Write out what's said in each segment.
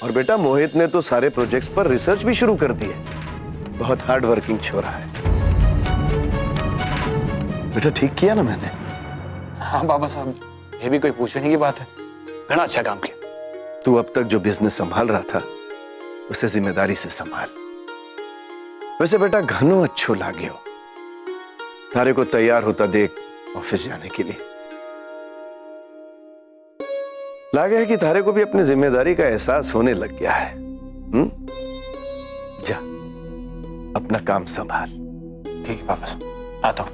और बेटा मोहित ने तो सारे प्रोजेक्ट्स पर रिसर्च भी शुरू कर दी है। बहुत हार्ड वर्किंग छोरा है। बेटा ठीक किया ना मैंने? हाँ बाबा साहब, ये भी कोई पूछने की बात है, बड़ा अच्छा काम किया। तू अब तक जो बिजनेस संभाल रहा था उसे जिम्मेदारी से संभाल। वैसे बेटा घनो अच्छो लाग्यो थारे को तैयार होता देख ऑफिस जाने के लिए। लगा है कि थारे को भी अपनी जिम्मेदारी का एहसास होने लग गया है। जा अपना काम संभाल। ठीक है बाबा साहब, आता हूं।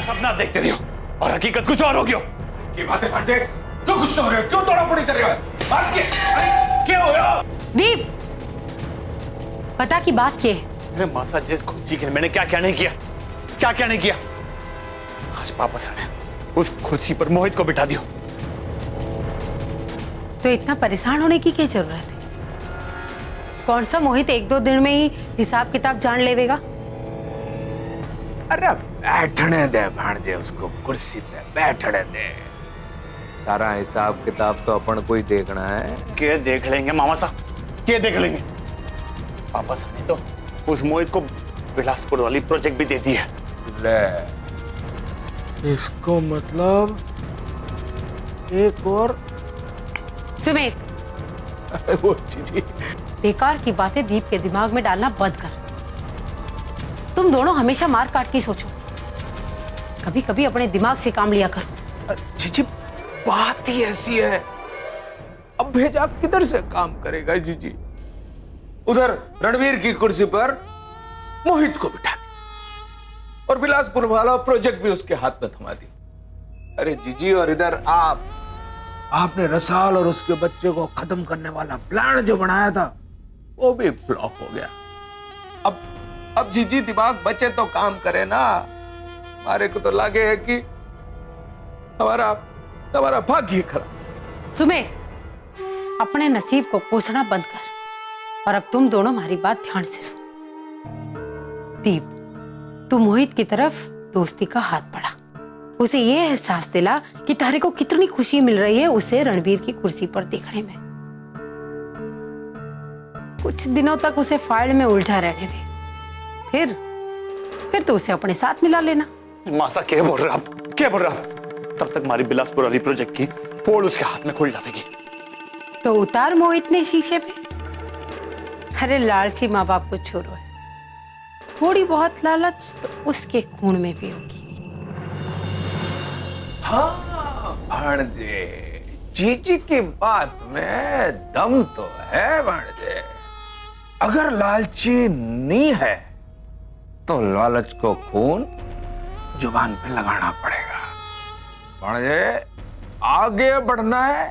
सपना देखते रहो और हकीकत कुछ और हो गया। ये बातें भांजे, क्यों गुस्सा हो रहे हो? क्यों तोड़ा-फोड़ी कर रहे हो? क्या हो रहा? दीप, पता की बात क्या है? अरे मासा जिस खुशी के मैंने क्या क्या नहीं किया, क्या क्या नहीं किया। आज पापा सर ने उस खुशी पर मोहित को बिठा दिया। तो इतना परेशान होने की क्या जरूरत है? कौन सा मोहित 1-2 दिन में ही हिसाब किताब जान लेवेगा? अरे बैठने दे भांजे, उसको कुर्सी पे बैठने दे। सारा हिसाब किताब तो अपन को ही देखना है। क्या देख लेंगे मामा साहब, क्या देख लेंगे? पापा सर ने तो उस मोहित को बिलासपुर वाली प्रोजेक्ट भी दे दी है। ले, इसको मतलब एक और सुमित, वो चीज़ बेकार की बातें दीप के दिमाग में डालना बंद कर। तुम दोनों हमेशा मार काट के सोचो, कभी कभी अपने दिमाग से काम लिया करो। जीजी बात ही ऐसी है, अब भेजा किधर से काम करेगा जीजी? उधर रणवीर की कुर्सी पर मोहित को बिठा दी और बिलासपुर वाला प्रोजेक्ट भी उसके हाथ में थमा दी। अरे जीजी, और इधर आपने रसाल और उसके बच्चे को खत्म करने वाला प्लान जो बनाया था वो भी फ्लॉप हो गया। अब जीजी दिमाग बचे तो काम करे ना। हमारे को तो लगे है कि हमारा भाग्य खराब। सुमित, अपने नसीब को कोसना बंद कर और अब तुम दोनों हमारी बात ध्यान से सुनो। दीप, तू मोहित की तरफ दोस्ती का हाथ बढ़ा, उसे ये एहसास दिला कि तारे को कितनी खुशी मिल रही है उसे रणवीर की कुर्सी पर देखने में। कुछ दिनों तक उसे फाइल में उलझा रहने दे, फिर तो उसे अपने साथ मिला लेना। मासा क्या बोल रहा आप, क्या बोल रहा? तब तक हमारी बिलासपुर वाली प्रोजेक्ट की पोल उसके हाथ में खुल जाएगी। तो उतार मोहित ने शीशे पे। अरे लालची माँ बाप को छोड़ो है, थोड़ी बहुत लालच तो उसके खून में भी होगी। हाँ भांजे, जीजी की बात में दम तो है भांजे। अगर लालची नहीं है तो लालच को खून जुबान पे लगाना पड़ेगा। भांजे, आगे बढ़ना है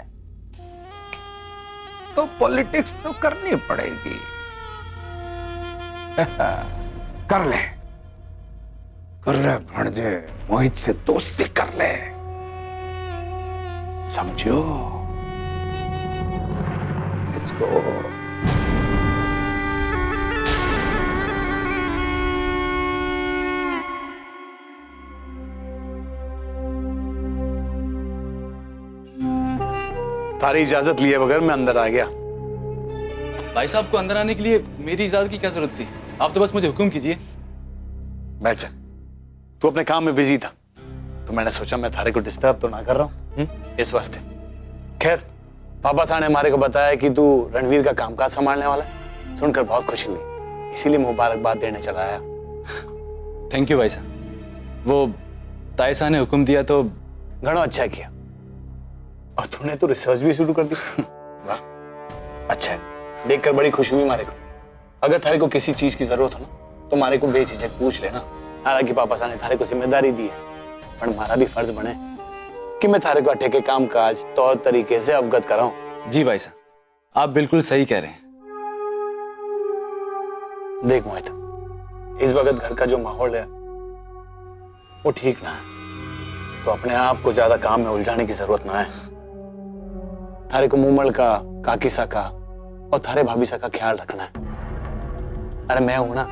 तो पॉलिटिक्स तो करनी पड़ेगी। कर ले भांजे, मोहित से दोस्ती कर ले, समझो? Let's go. तारी इजाजत लिए बगैर मैं अंदर आ गया। भाई साहब को अंदर आने के लिए मेरी इजाजत की क्या जरूरत थी? आप तो बस मुझे हुक्म कीजिए। बैठ जा, तू अपने काम में बिजी था तो मैंने सोचा मैं थारे को डिस्टर्ब तो ना कर रहा हूँ, इस वास्ते। खैर, पापा साहब ने हमारे को बताया कि तू रणवीर का कामकाज संभालने वाला है, सुनकर बहुत खुशी हुई, इसीलिए मुबारकबाद देने चला आया। थैंक यू भाई साहब, वो ताई साहब ने हुक्म दिया तो घणो अच्छा किया। और तूने तो रिसर्च भी शुरू कर दी। वाह, अच्छा है, देखकर बड़ी खुशी हुई मारे को। अगर थारे को किसी चीज की जरूरत हो ना तो मारे को बेझिझक पूछ लेना। हालांकि पापा साहब ने थारे को जिम्मेदारी दी है, पर हमारा भी फर्ज बने कि मैं थारे को अठे के काम काज तौर तरीके से अवगत कराऊं। जी भाई साहब, आप बिल्कुल सही कह रहे हैं। देख मोहित, इस वक्त घर का जो माहौल है वो ठीक ना है, तो अपने आप को ज्यादा काम में उलझाने की जरूरत ना है। थारे को मुमल का, काकी सा का और थारे भाभी सा का ख्याल रखना है। अरे मैं हूं ना,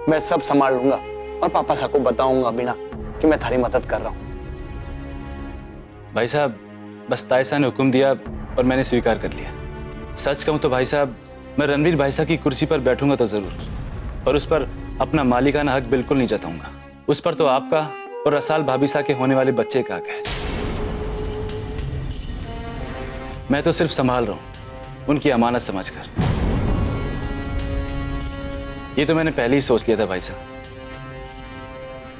मैं सब संभाल लूंगा, और पापा साहब को बताऊंगा भी ना कि मैं थारी मदद कर रहा हूँ। भाई साहब, बस तायसा ने हुक्म दिया और मैंने स्वीकार कर लिया। सच कहूँ तो भाई साहब, मैं रणवीर भाई साहब की कुर्सी पर बैठूंगा तो जरूर, और उस पर अपना मालिकाना हक बिल्कुल नहीं जताऊंगा। उस पर तो आपका और रसाल भाभी साहब के होने वाले बच्चे का हक है। मैं तो सिर्फ संभाल रहा हूं, उनकी अमानत समझकर। ये तो मैंने पहले ही सोच लिया था भाई साहब।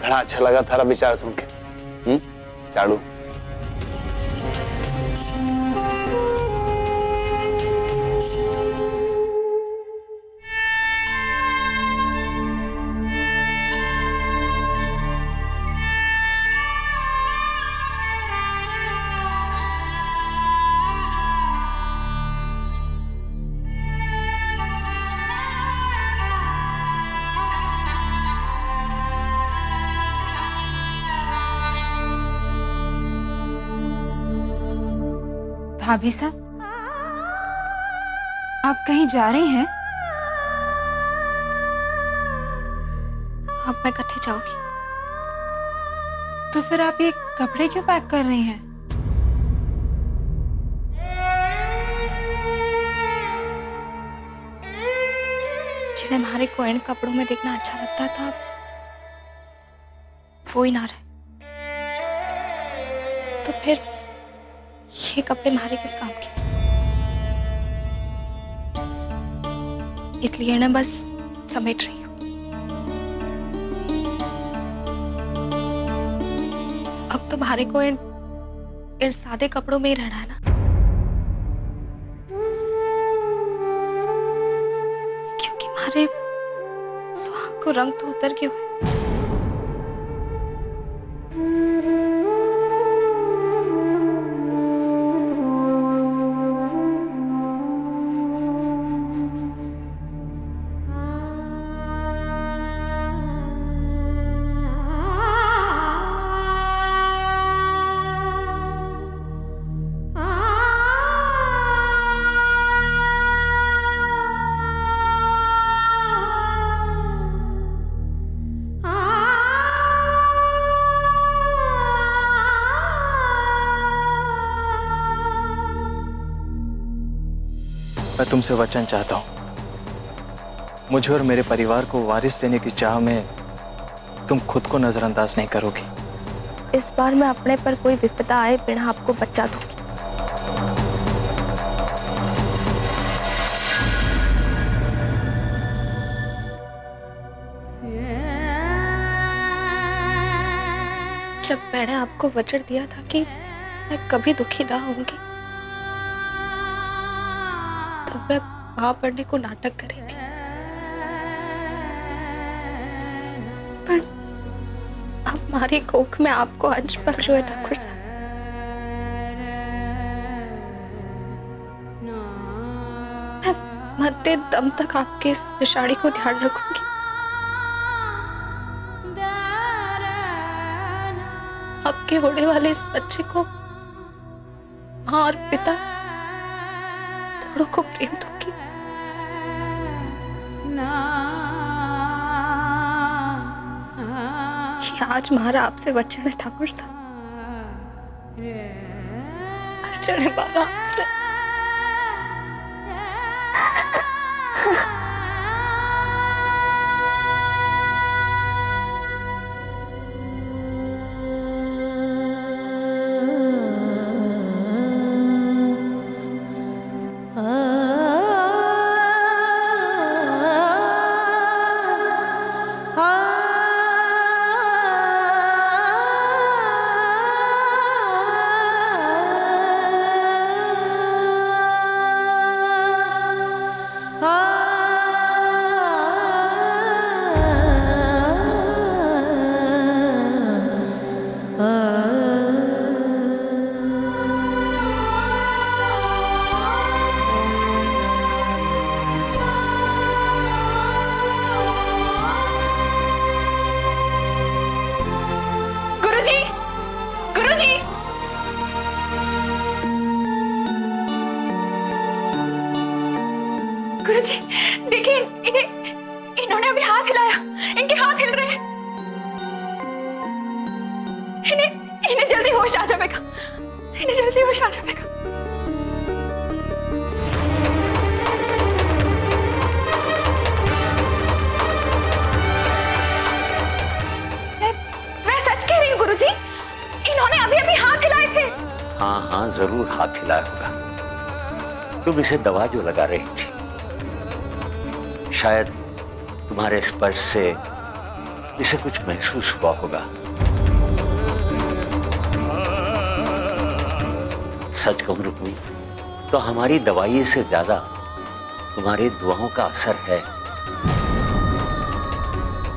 बड़ा अच्छा लगा थारा विचार सुन के। चाड़ू, भाभी साहब, आप कहीं जा रही हैं? अब मैं कथे जाऊंगी। तो फिर आप ये कपड़े क्यों पैक कर रही हैं? जिन्हें हमारे को इन कपड़ों में देखना अच्छा लगता था, वो ही ना रहे। तो फिर ये कपड़े हमारे किस काम के? इसलिए ना बस समेट रही हूँ। अब तो हमारे को इन सादे कपड़ों में ही रहना है ना। क्योंकि हमारे सुहाग को रंग तो उतर क्यों है। मैं तुमसे वचन चाहता हूं, मुझे और मेरे परिवार को वारिस देने की चाह में तुम खुद को नजरअंदाज नहीं करोगी। इस बार मैं अपने पर कोई विपदा आए बिना आपको बचा दूंगी। जब मैंने आपको वचन दिया था कि मैं कभी दुखी ना होंगी, तब मैं मां बनने को नाटक कर रही थी। पर अब हमारी कोख में आपको अंश बख्श हुए ठाकुर साहब। मैं मरते दम तक आपके इस निशानी को ध्यान रखूंगी। आपके होने वाले इस बच्चे को मां और पिता दोनों को प्रेम दूंगी। ये आज हमारा आपसे वचन है ठाकुर साहब। वचन है हमारा आपसे। गुरुजी, देखिए इन्होंने अभी हाथ हिलाया। इनके हाथ हिल रहे हैं। इन्हें जल्दी होश आ जाएगा, इन्हें जल्दी होश आ जाएगा। मैं सच कह रही हूँ गुरुजी, इन्होंने अभी अभी हाथ हिलाए थे। हाँ हाँ जरूर हाथ हिलाया होगा। तुम इसे दवा जो लगा रही थी, शायद तुम्हारे स्पर्श से इसे कुछ महसूस हुआ होगा। सच कहूं रुक्मी, तो हमारी दवाई से ज्यादा तुम्हारी दुआओं का असर है।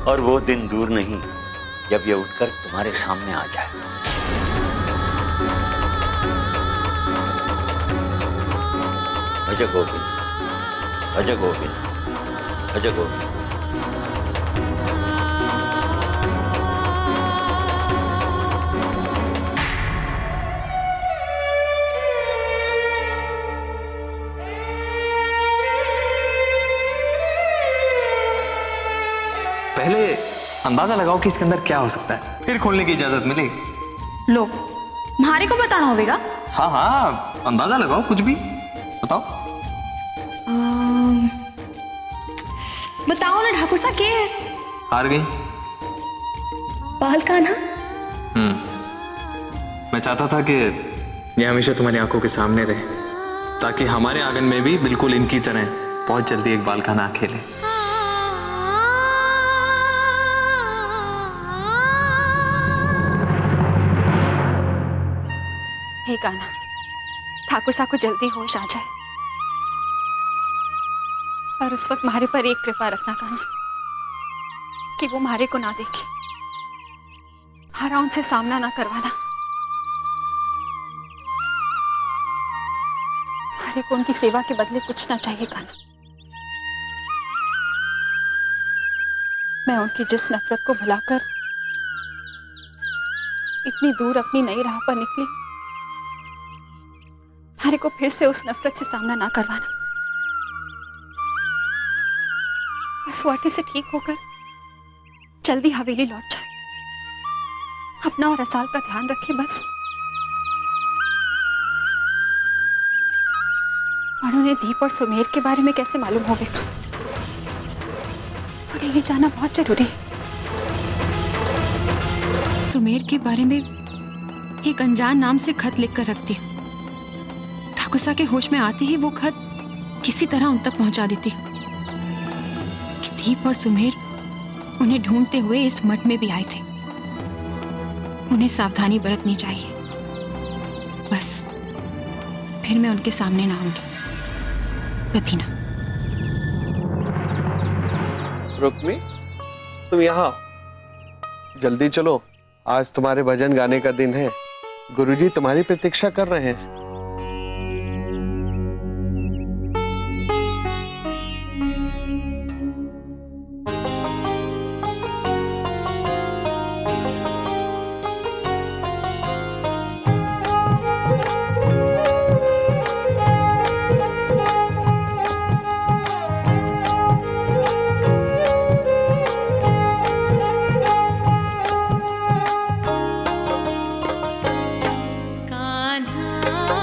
और वो दिन दूर नहीं जब ये उठकर तुम्हारे सामने आ जाए। भज गोविंद, भज गोविंद, भज गोविंद। पहले अंदाजा लगाओ कि इसके अंदर क्या हो सकता है, फिर खोलने की इजाजत मिलेगी। लो, मारे को बताना होगा। हाँ हाँ, अंदाजा लगाओ, कुछ भी बताओ। बताओ ना ठाकुर सा, के है? हार गई। बाल कान्हा। मैं चाहता था कि ये हमेशा तुम्हारी आंखों के सामने रहे, ताकि हमारे आंगन में भी बिल्कुल इनकी तरह बहुत जल्दी एक बाल कान्हा खेले। हे कान्हा, ठाकुर सा को जल्दी होश आ जाए, और उस वक्त मारे पर एक कृपा रखना कान्हा, कि वो मारे को ना देखे, हरा उनसे सामना ना करवाना। मारे को उनकी सेवा के बदले कुछ ना चाहिए कान्हा। मैं उनकी जिस नफरत को भुलाकर इतनी दूर अपनी नई राह पर निकली, मारे को फिर से उस नफरत से सामना ना करवाना। बस वो आटे से ठीक होकर जल्दी हवेली लौट जाए, अपना और रसाल का ध्यान रखे बस। और उन्हें दीप और सुमेर के बारे में कैसे मालूम होगा, उन्हें ये जानना बहुत जरूरी है। सुमेर के बारे में एक अनजान नाम से खत लिखकर रखती हूँ। ठाकुर के होश में आते ही वो खत किसी तरह उन तक पहुंचा देती हूँ कि दीप और सुमेर उन्हें ढूंढते हुए इस मठ में भी आए थे। उन्हें सावधानी बरतनी चाहिए, बस फिर मैं उनके सामने ना आऊंगी, कभी ना। रुक्मी, तुम यहाँ आओ, जल्दी चलो, आज तुम्हारे भजन गाने का दिन है। गुरुजी तुम्हारी प्रतीक्षा कर रहे हैं। कान्हा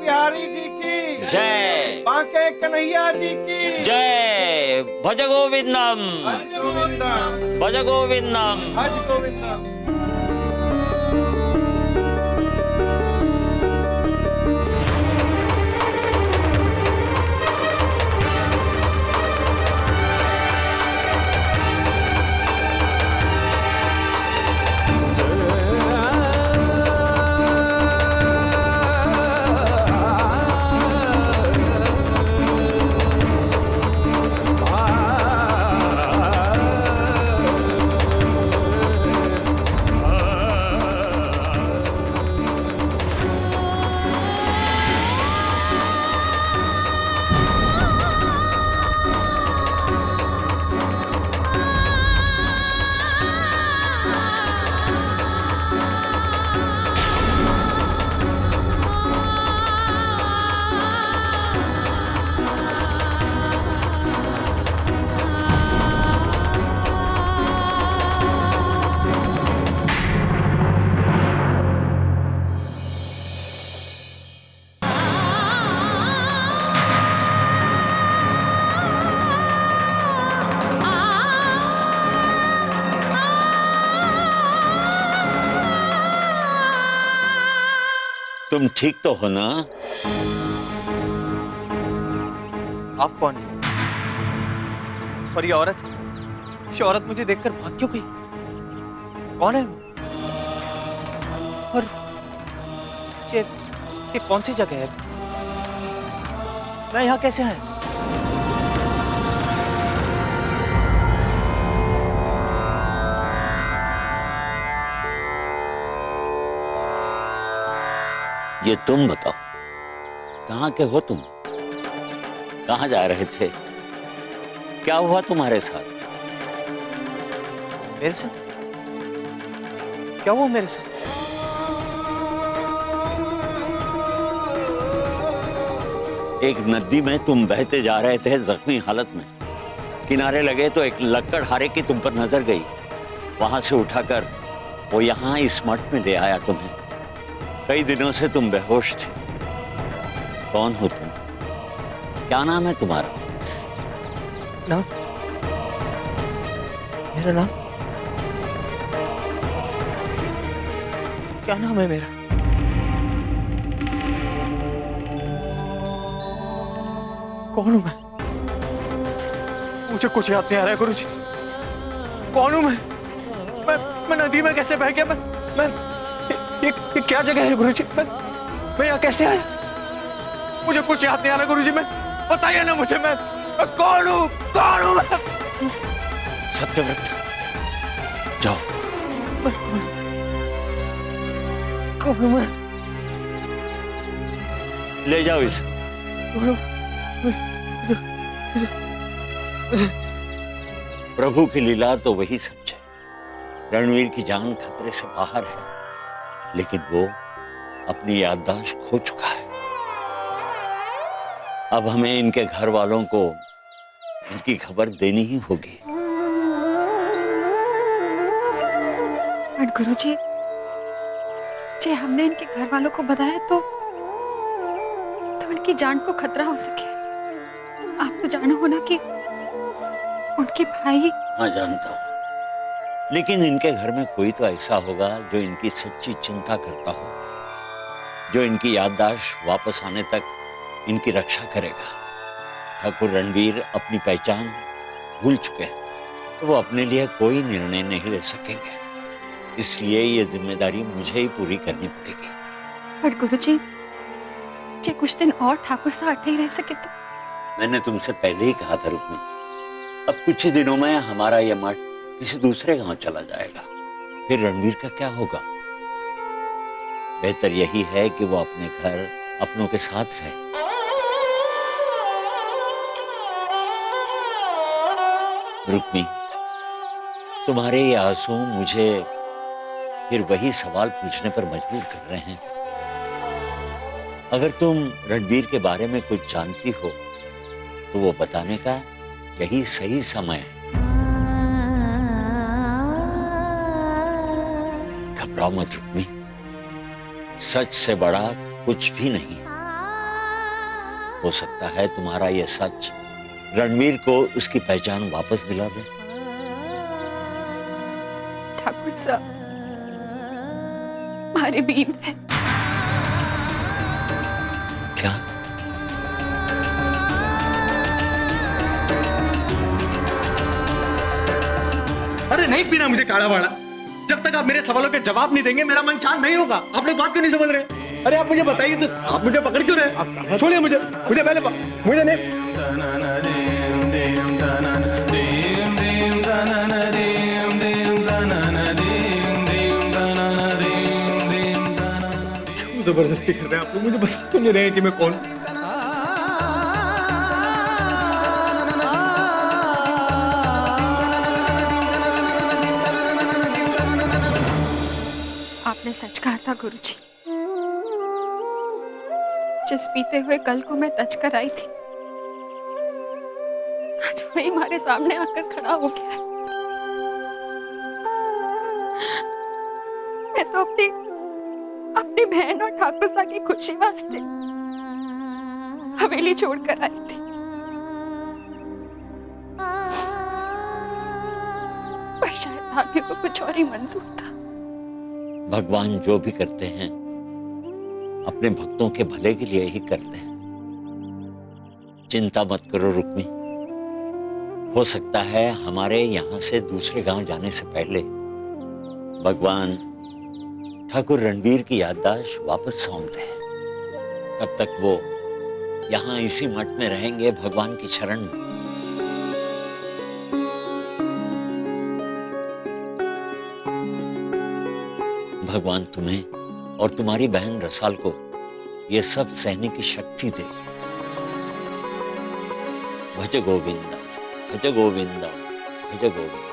बिहारी जी की जय। बांके कन्हैया जी की जय। भज गोविंदम, भज गोविंदम, भज गोविंदम। भज गोविंदम। तुम ठीक तो हो ना? आप कौन है? और ये औरत मुझे देखकर भाग क्यों गई? कौन है वो? और ये कौन सी जगह है? मैं यहाँ कैसे आया? ये तुम बताओ, कहाँ के हो तुम? कहाँ जा रहे थे? क्या हुआ तुम्हारे साथ? मेरे साथ? क्या हुआ मेरे साथ? एक नदी में तुम बहते जा रहे थे जख्मी हालत में। किनारे लगे तो एक लकड़हारे की तुम पर नजर गई। वहां से उठाकर वो यहाँ इस मठ में ले आया तुम्हें। कई दिनों से तुम बेहोश थे। कौन हो तुम? क्या नाम है तुम्हारा? नाम? मेरा नाम? क्या नाम है मेरा? कौन हूं मैं? मुझे कुछ याद नहीं आ रहा है गुरुजी। कौन हूं मैं नदी में कैसे बह गया? मैं ये क्या जगह है गुरुजी? मैं यहाँ कैसे आया? मुझे कुछ याद नहीं आ रहा गुरुजी। मैं बताइए ना मुझे, मैं कौन हूँ? कौन हूँ मैं? सत्यव्रत, जाओ। कौन हूँ मैं? ले जाओ इस। कौन हूँ? प्रभु की लीला तो वही समझे। रणवीर की जान खतरे से बाहर है, लेकिन वो अपनी याददाश्त खो चुका है। अब हमें इनके घर वालों को इनकी खबर देनी ही होगी। बट गुरुजी, जे हमने इनके घर वालों को बताया तो इनकी जान को खतरा हो सके। आप तो जानो हो ना कि उनके भाई। हाँ, जानता हूं, लेकिन इनके घर में कोई तो ऐसा होगा जो इनकी सच्ची चिंता करता हो, जो इनकी याददाश्त वापस आने तक इनकी रक्षा करेगा। ठाकुर रणवीर अपनी पहचान भूल चुके हैं, तो वो अपने लिए कोई निर्णय नहीं ले सकेंगे। इसलिए ये जिम्मेदारी मुझे ही पूरी करनी पड़ेगी। पर गुरुजी, जे कुछ दिन और ठाकुर साहब अटके ही रह सके तो? मैंने तुमसे पहले ही कहा था रुक्मी, अब कुछ ही दिनों में हमारा यह मठ किसी दूसरे गांव चला जाएगा। फिर रणवीर का क्या होगा? बेहतर यही है कि वो अपने घर अपनों के साथ रहे। रुक्मी, तुम्हारे ये आंसू मुझे फिर वही सवाल पूछने पर मजबूर कर रहे हैं। अगर तुम रणवीर के बारे में कुछ जानती हो तो वो बताने का यही सही समय है। घबराओ मत रुक्मी, सच से बड़ा कुछ भी नहीं। हो सकता है तुम्हारा यह सच रणवीर को उसकी पहचान वापस दिला दे। ठाकुर साहब, हमारे बीन है। क्या? अरे नहीं पीना मुझे काढ़ा वाड़ा। जब तक आप मेरे सवालों के जवाब नहीं देंगे मेरा मन शांत नहीं होगा। आप लोग बात क्यों नहीं समझ रहे? अरे आप मुझे बताइए तो, आप मुझे पकड़ क्यों रहे? छोड़िए मुझे, मुझे पहले मुझे नहीं। क्यों जबरदस्ती कर रहे हैं आप लोग? मुझे बता क्यों नहीं रहे कि मैं कौन? आपने सच कहा था गुरुजी। जिस बीते हुए कल को मैं तज कर आई थी, आज वही हमारे सामने आकर खड़ा हो गया है। मैं तो अपनी बहन और ठाकुर साहब की खुशी वास्ते हवेली छोड़कर आई थी, पर शायद भाग्य को कुछ और ही मंजूर था। भगवान जो भी करते हैं अपने भक्तों के भले के लिए ही करते हैं। चिंता मत करो रुक्मी। हो सकता है हमारे यहां से दूसरे गांव जाने से पहले भगवान ठाकुर रणवीर की याददाश्त वापस सौंप दे। तब तक वो यहां इसी मठ में रहेंगे, भगवान की शरण में। भगवान तुम्हें और तुम्हारी बहन रसाल को ये सब सहने की शक्ति दे। भज गोविंदा, भज गोविंदा, भज गोविंदा।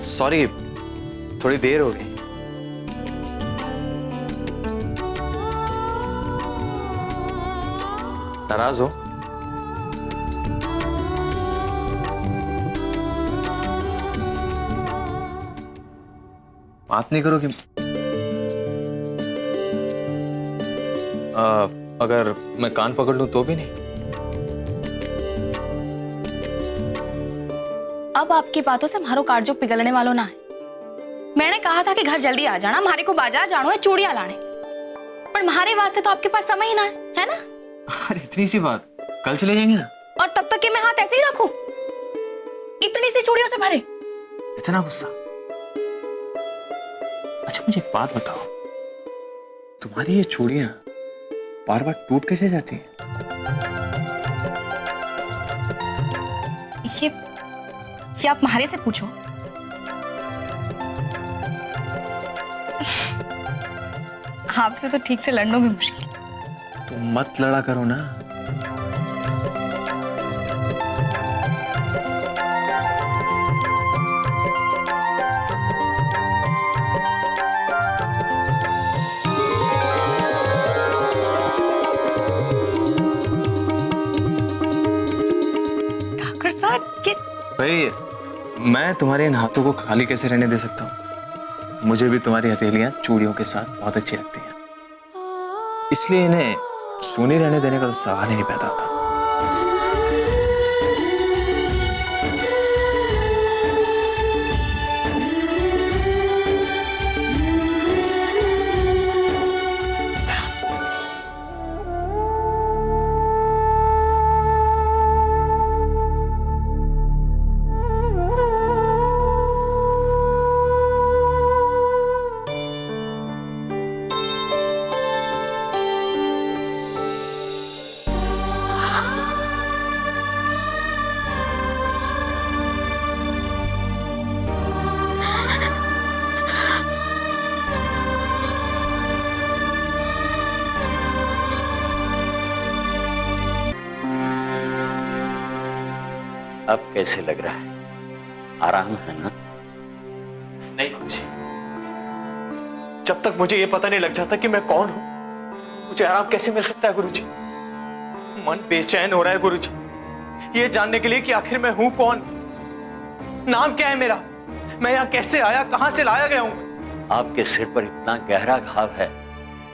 सॉरी, थोड़ी देर हो गई। नाराज हो? बात नहीं करोगे? अगर मैं कान पकड़ लूं तो भी नहीं? अब आपकी बातों से हमारो कार्जो पिघलने वालों ना है। मैंने कहा था कि घर जल्दी आ जाना, हमारे को बाजार जानो है चूड़ियां लाने, पर हमारे वास्ते तो आपके पास समय ही ना है ना? अरे इतनी सी बात, कल चले जाएंगे ना। और तब तक के मैं हाथ ऐसे ही रखूं इतनी सी चूड़ियों से भरे? इतना गुस्सा? अच्छा मुझे एक बात बताओ, तुम्हारी ये चूड़ियां बार बार टूट कैसे जाती हैं? ये आप हमारे से पूछो। आपसे तो ठीक से लड़ना भी मुश्किल। तो मत लड़ा करो ना। ठाकुर साहब ये भाई, मैं तुम्हारे इन हाथों को खाली कैसे रहने दे सकता हूँ? मुझे भी तुम्हारी हथेलियां चूड़ियों के साथ बहुत अच्छी लगती हैं, इसलिए इन्हें सूनी रहने देने का तो सवाल ही नहीं पैदा होता। अब कैसे लग रहा है? आराम है ना? नहीं गुरुजी, जब तक मुझे ये पता नहीं लग जाता कि मैं कौन हूं, मुझे आराम कैसे मिल सकता है गुरुजी? मन बेचैन हो रहा है गुरुजी, ये जानने के लिए कि आखिर मैं हूं कौन, नाम क्या है मेरा, मैं यहां कैसे आया, कहां से लाया गया हूं। आपके सिर पर इतना गहरा घाव है,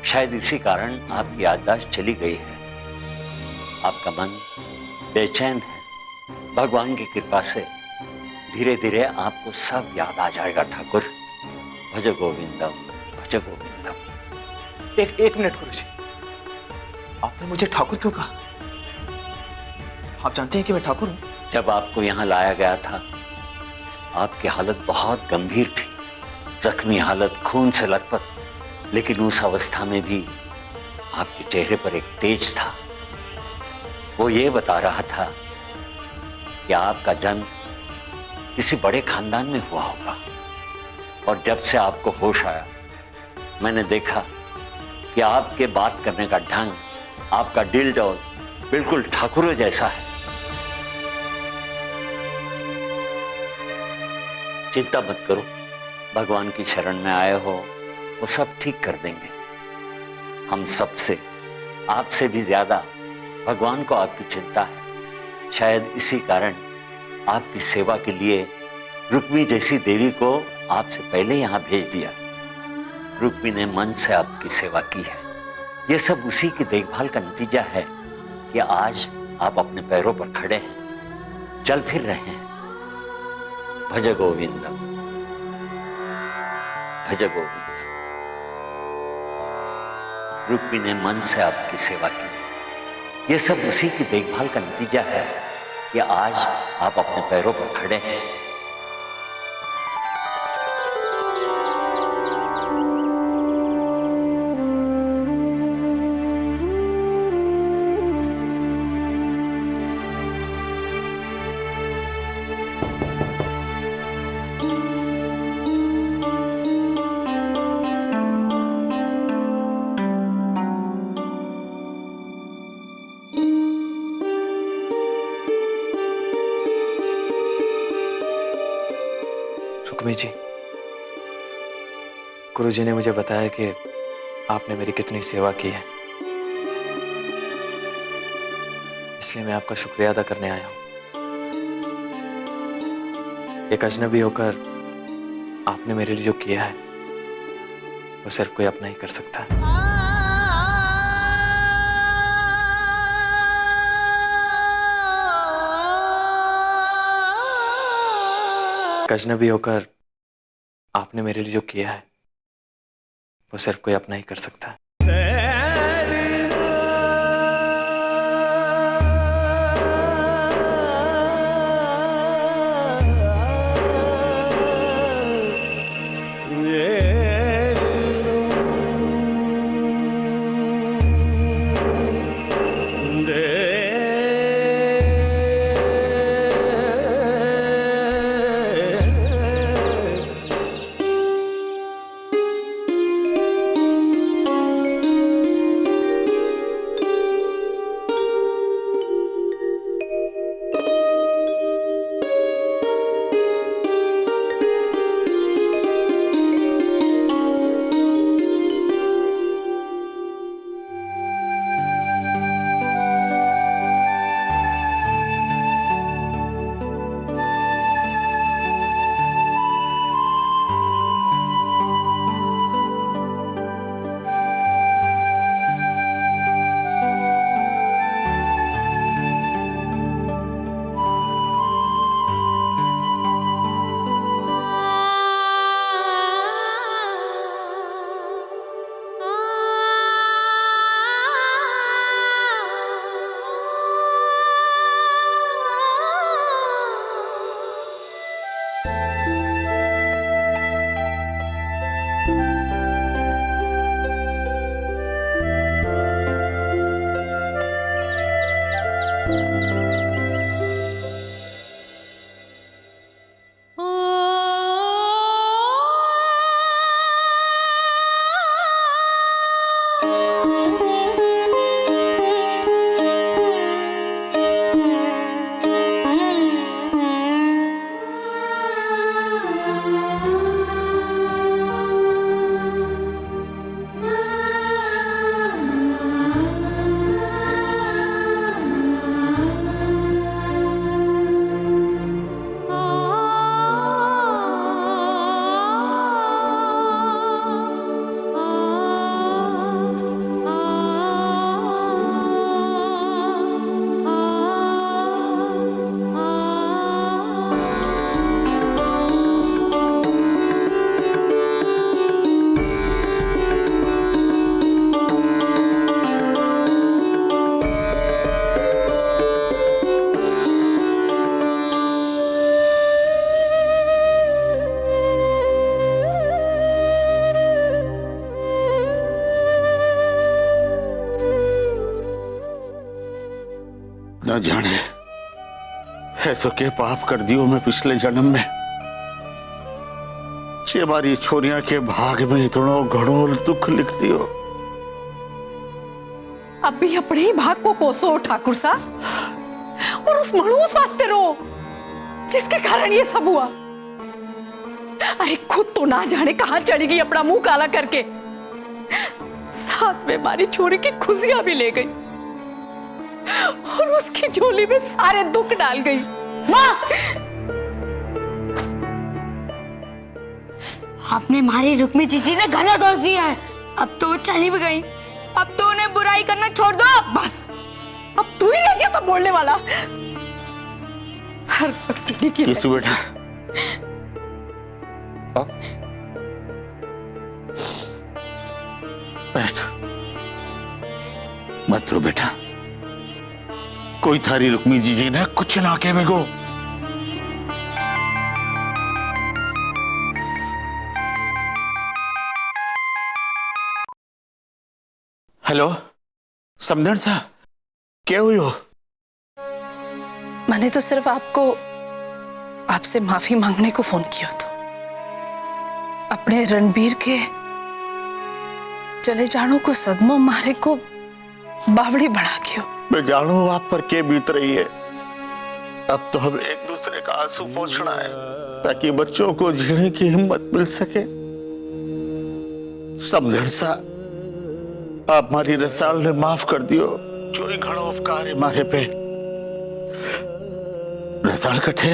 शायद इसी कारण आपकी याददाश्त चली गई है। आपका मन बेचैन है। भगवान की कृपा से धीरे धीरे आपको सब याद आ जाएगा ठाकुर। भज गोविंदम, भज गोविंदम। एक मिनट गुरुजी, आपने मुझे ठाकुर क्यों कहा? आप जानते हैं कि मैं ठाकुर हूं? जब आपको यहाँ लाया गया था, आपकी हालत बहुत गंभीर थी, जख्मी हालत, खून से लथपथ, लेकिन उस अवस्था में भी आपके चेहरे पर एक तेज था। वो ये बता रहा था कि आपका जन्म किसी बड़े खानदान में हुआ होगा। और जब से आपको होश आया, मैंने देखा कि आपके बात करने का ढंग, आपका दिल डोल बिल्कुल ठाकुरों जैसा है। चिंता मत करो, भगवान की शरण में आए हो, वो सब ठीक कर देंगे। हम सबसे, आपसे भी ज्यादा भगवान को आपकी चिंता है। शायद इसी कारण आपकी सेवा के लिए रुक्मी जैसी देवी को आपसे पहले यहाँ भेज दिया। रुक्मी ने मन से आपकी सेवा की है। ये सब उसी की देखभाल का नतीजा है कि आज आप अपने पैरों पर खड़े हैं, चल फिर रहे हैं। भज गोविंदम, भज गोविंदम। रुक्मी ने मन से आपकी सेवा की। ये सब उसी की देखभाल का नतीजा है कि आज आप अपने पैरों पर खड़े हैं। रुक्मी जी, गुरुजी ने मुझे बताया कि आपने मेरी कितनी सेवा की है, इसलिए मैं आपका शुक्रिया अदा करने आया हूं। एक अजनबी होकर आपने मेरे लिए जो किया है, वो सिर्फ कोई अपना ही कर सकता है। एक अजनबी होकर आपने मेरे लिए जो किया है, वो सिर्फ कोई अपना ही कर सकता है। न जाने ऐसो के पाप कर दियो मैं पिछले जन्म में जे मारी छोरिया के भाग में इतनो घणो दुख लिख दियो। अब भी अपने ही भाग को कोसो ठाकुर साहब, और उस मणूस वास्ते रो जिसके कारण ये सब हुआ। अरे खुद तो ना जाने कहां चढ़ी गई अपना मुंह काला करके, साथ में हमारी छोरी की खुशियां भी ले गई और उसकी झोली में सारे दुख डाल गई। माँ, आपने हमारी रुक्मी जीजी ने घना दोष दिया है। अब तो वो चली भी गई, अब तो उन्हें बुराई करना छोड़ दो। बस अब तू ही रह गया था बोलने वाला। हर वक्त किसु बेटा, बैठ, मत रो बेटा, कोई थारी रुक्मी जीजी ने कुछ ना के मेको। हेलो समझण सा, क्या हुई हो? मैंने तो सिर्फ आपसे माफी मांगने को फोन किया था। अपने रणबीर के चले जाने को सदमो मारे को बावड़ी बढ़ा क्यों। मैं जानू आप पर क्या बीत रही है। अब तो हमें एक दूसरे का आंसू पोंछना है ताकि बच्चों को जीने की हिम्मत मिल सके। समझण सा, आप हमारी रसाल ने माफ कर दियो, जो ही घणो उपकार है मारे पे। रसाल कठे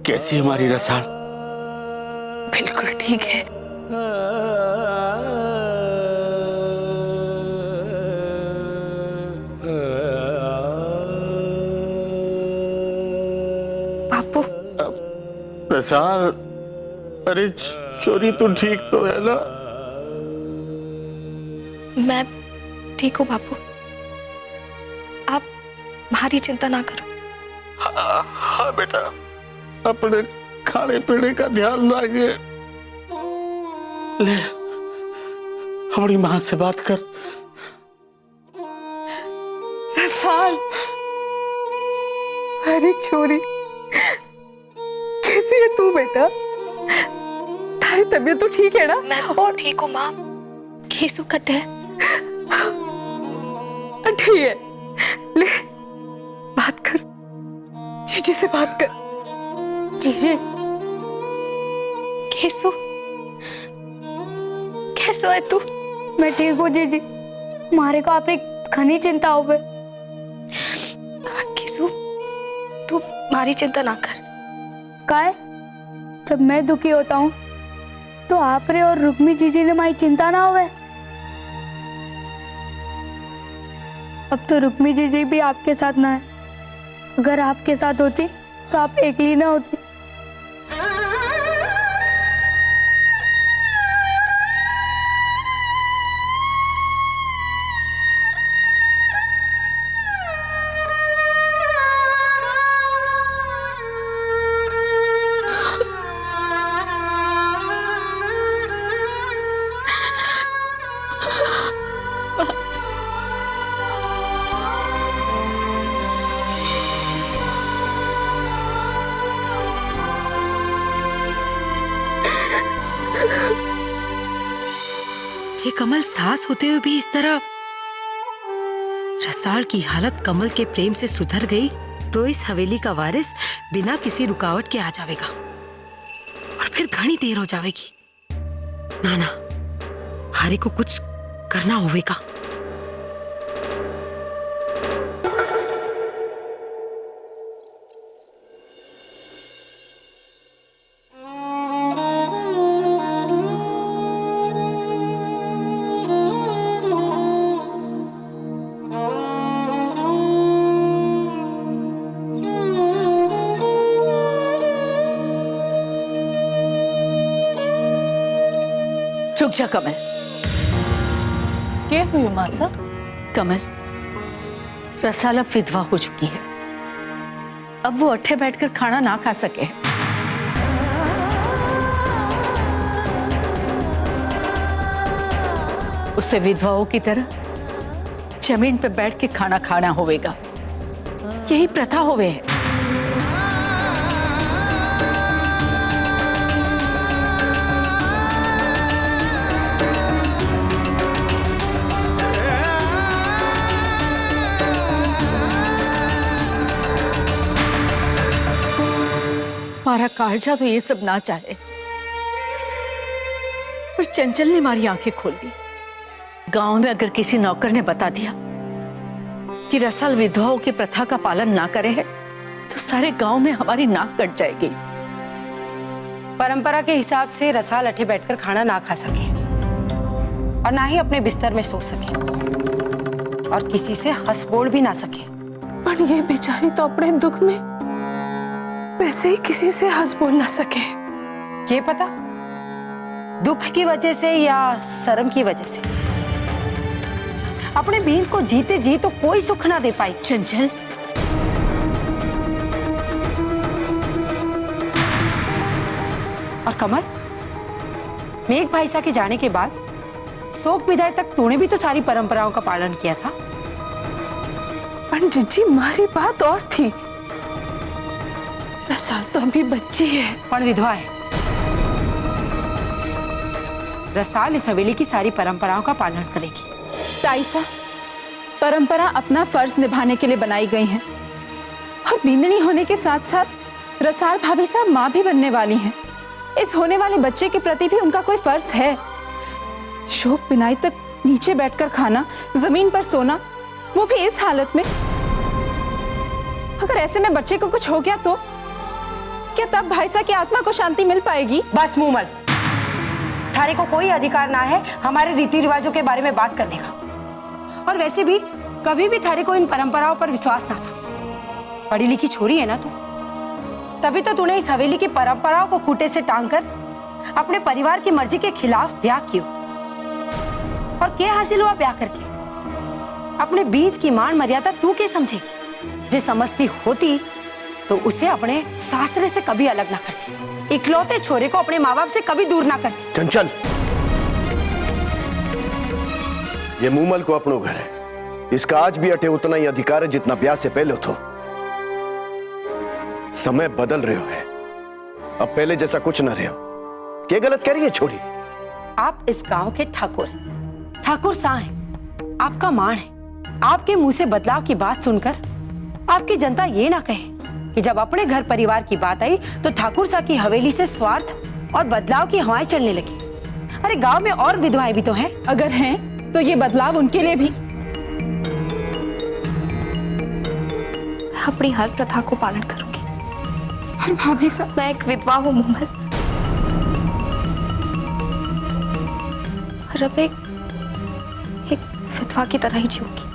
कैसी है हमारी रसाल? बिल्कुल ठीक है। बापू, रसाल, अरे चोरी तो ठीक तो है ना? मैं ठीक हूँ बापू, आप भारी चिंता ना करो। हाँ बेटा, अपने खाने पीने का ध्यान रखिए। ले हमारी माँ से बात कर। रसाल, अरे छोरी, कैसी है तू बेटा? तारी तबीयत तो ठीक है ना? मैं और ठीक हूँ माँ। केसु कट है। ठीक है, ले बात कर, जीजी से बात कर। जीजी, केसु कैसो है तू? मैं ठीक हूँ जीजी, मारे को आपने घनी चिंता हो गई। केसु, तू मारी चिंता ना कर। काय जब मैं दुखी होता हूँ तो आप रे और रुक्मी जीजी ने मारी चिंता ना होवे। अब तो रुक्मी जीजी भी आपके साथ ना है। अगर आपके साथ होती तो आप अकेली ना होती। जे कमल सास होते हुए भी इस तरह। रसाल की हालत कमल के प्रेम से सुधर गई तो इस हवेली का वारिस बिना किसी रुकावट के आ जाएगा और फिर घनी देर हो जाएगी। ना हारी को कुछ करना होवेगा। रुक जा कमल। क्या हुई माँ साहब? कमल, रसाल अब विधवा हो चुकी है। अब वो अट्ठे बैठकर खाना ना खा सके। उसे विधवाओं की तरह जमीन पे बैठ के खाना खाना होगा। यही प्रथा होवे है। हमारा कालजा तो ये सब ना चाहे, पर चंचल ने हमारी आंखें खोल दी। गांव में अगर किसी नौकर ने बता दिया कि रसाल विधवाओं की प्रथा का पालन ना करे है, तो सारे गांव में हमारी नाक कट जाएगी। परंपरा के हिसाब से रसाल अठे बैठकर खाना ना खा सके और ना ही अपने बिस्तर में सो सके और किसी से हंस बोल भी ना सके। पर ये बेचारी तो अपने दुख में वैसे ही किसी से हंस बोल ना सके। ये पता दुख की वजह से या शर्म की वजह से अपने बींद को जीते जी तो कोई सुख ना दे पाई। चंचल, और कमल, मेघ भाईसा के जाने के बाद शोक विदाई तक तूने भी तो सारी परंपराओं का पालन किया था। पर जीजी हमारी बात और थी। रसाल तो अभी बच्ची है, पर विधवा है। रसाल इस हवेली की सारी परंपराओं का पालन करेगी। ताईसा, परंपरा अपना फर्ज निभाने के लिए बनाई गई हैं और बींदनी होने के साथ साथ रसाल भाभी साहब माँ भी बनने वाली हैं। इस होने वाले बच्चे के प्रति भी उनका कोई फर्ज है। शोक बिनाई तक नीचे बैठकर खाना, जमीन पर सोना, वो भी इस हालत में। अगर ऐसे में बच्चे को कुछ हो गया तो क्या तब भाई साहब की आत्मा को शांति मिल पाएगी? बस मुंह मत। थारे को कोई अधिकार ना है हमारे रीति रिवाजों के बारे में बात करने का। और वैसे भी कभी भी थारे को इन परंपराओं पर विश्वास ना था। पढ़ी लिखी छोरी है ना तू, तभी तो तूने इस हवेली की परंपराओं को खूंटे से टांगकर अपने परिवार की मर्जी के खिलाफ ब्याह किया। और क्या हासिल हुआ ब्याह करके? अपने बीत की मान मर्यादा तू क्या समझेगी? जे समझती होती तो उसे अपने सासरे से कभी अलग ना करती, इकलौते छोरे को अपने माँ बाप से कभी दूर ना करती। चंचल, ये मूमल को अपनो घर है, इसका आज भी अटे उतना ही अधिकार है जितना ब्याह से पहले था। समय बदल रहे हो है, अब पहले जैसा कुछ ना रहे हो। क्या गलत कह रही है छोरी? आप इस गांव के ठाकुर सां हैं, आपका मान है। आपके मुंह से बदलाव की बात सुनकर आपकी जनता ये ना कहे कि जब अपने घर परिवार की बात आई तो ठाकुर सां की हवेली से स्वार्थ और बदलाव की हवाएं चलने लगी। अरे गांव में और विधवाएं भी तो हैं। अगर हैं तो ये बदलाव उनके लिए भी। अपनी हर प्रथा को पालन करूंगी। और भाभी साहब, मैं एक विधवा हूँ मूमल, और अब एक विधवा की तरह ही जीऊंगी।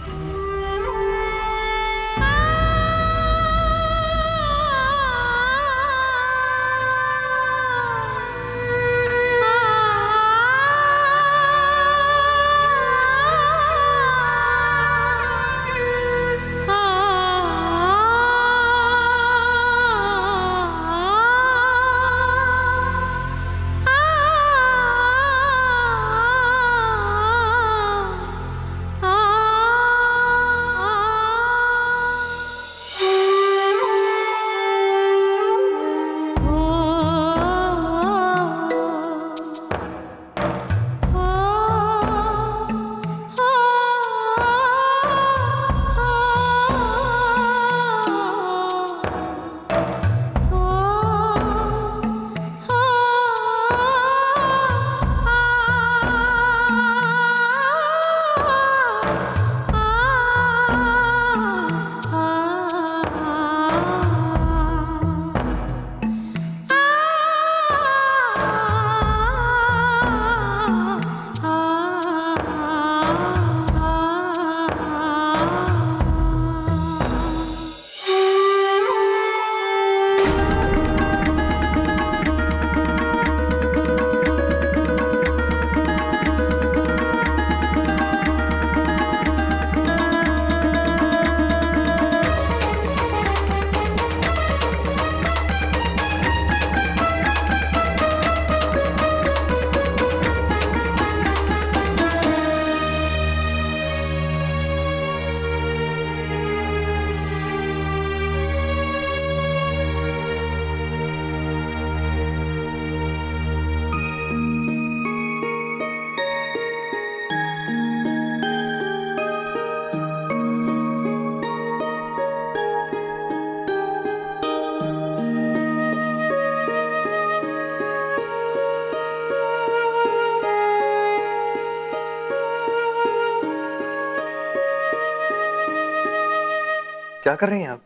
क्या कर रही हैं आप?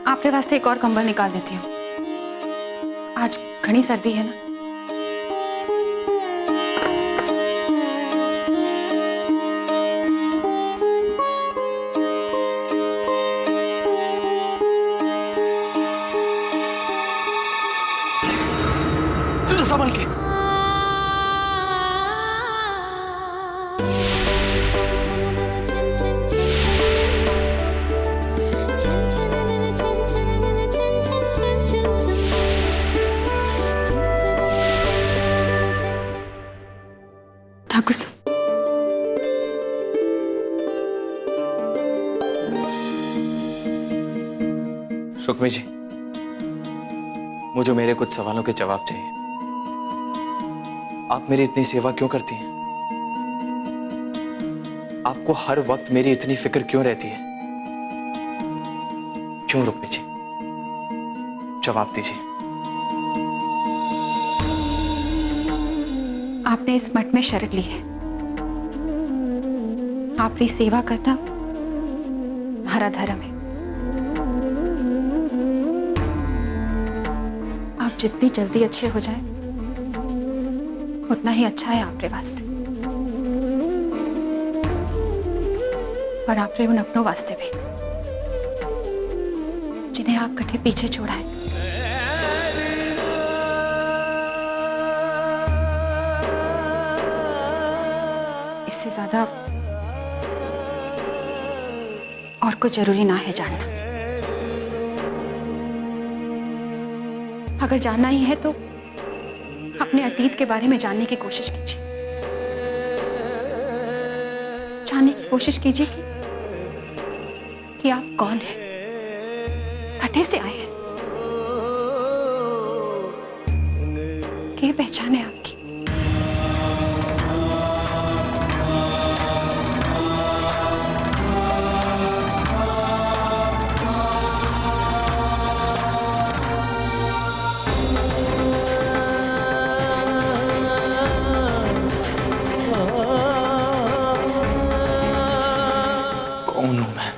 आपके वास्ते एक और कंबल निकाल देती हूँ, आज घनी सर्दी है ना। संभल के। ठाकुर साहब, रुक्मी जी, मुझे मेरे कुछ सवालों के जवाब चाहिए। आप मेरी इतनी सेवा क्यों करती हैं? आपको हर वक्त मेरी इतनी फिक्र क्यों रहती है? क्यों रुक्मी जी? जवाब दीजिए। आपने इस मठ में शरण ली है, आपकी सेवा करना हमारा धर्म है। आप जितनी जल्दी अच्छे हो जाए उतना ही अच्छा है आपके वास्ते, और आपने उन अपनों वास्ते भी जिन्हें आप कटे पीछे छोड़ा है। इससे ज्यादा और कुछ जरूरी ना है जानना। अगर जानना ही है तो अपने अतीत के बारे में जानने की कोशिश कीजिए, जानने की कोशिश कीजिए कि आप कौन हैं, कटे से आए हैं, क्या पहचान है आपकी। कौन हूं मैं?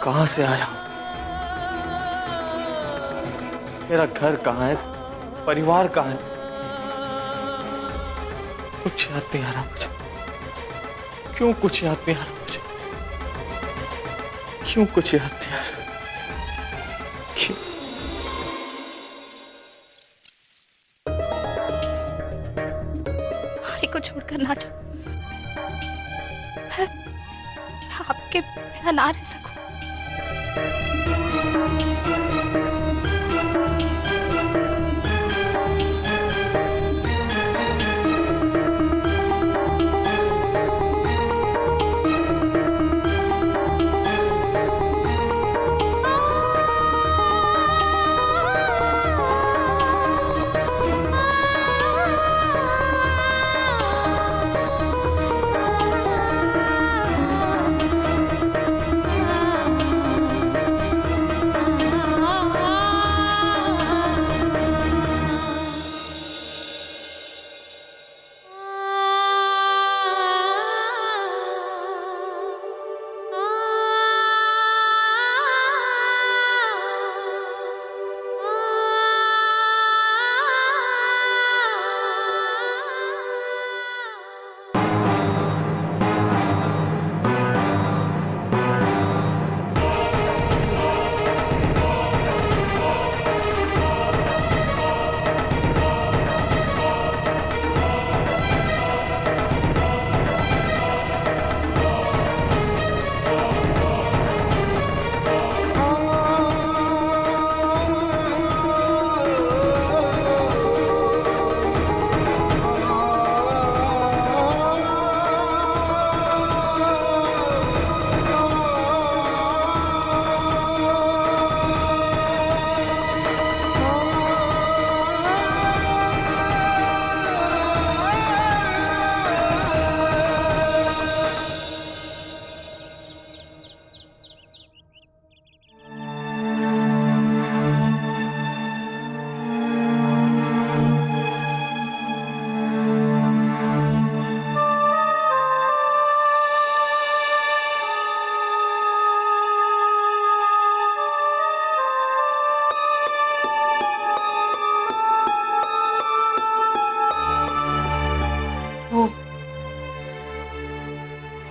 कहां से आया हूं? मेरा घर कहां है? परिवार कहां है? कुछ याद नहीं आ रहा मुझे। क्यों कुछ याद नहीं आ रहा मुझे? क्यों कुछ याद नहीं आ रहा? क्यों? हमारी को छोड़कर ना जाओ, मैं आपके बिना ना रह सकूं।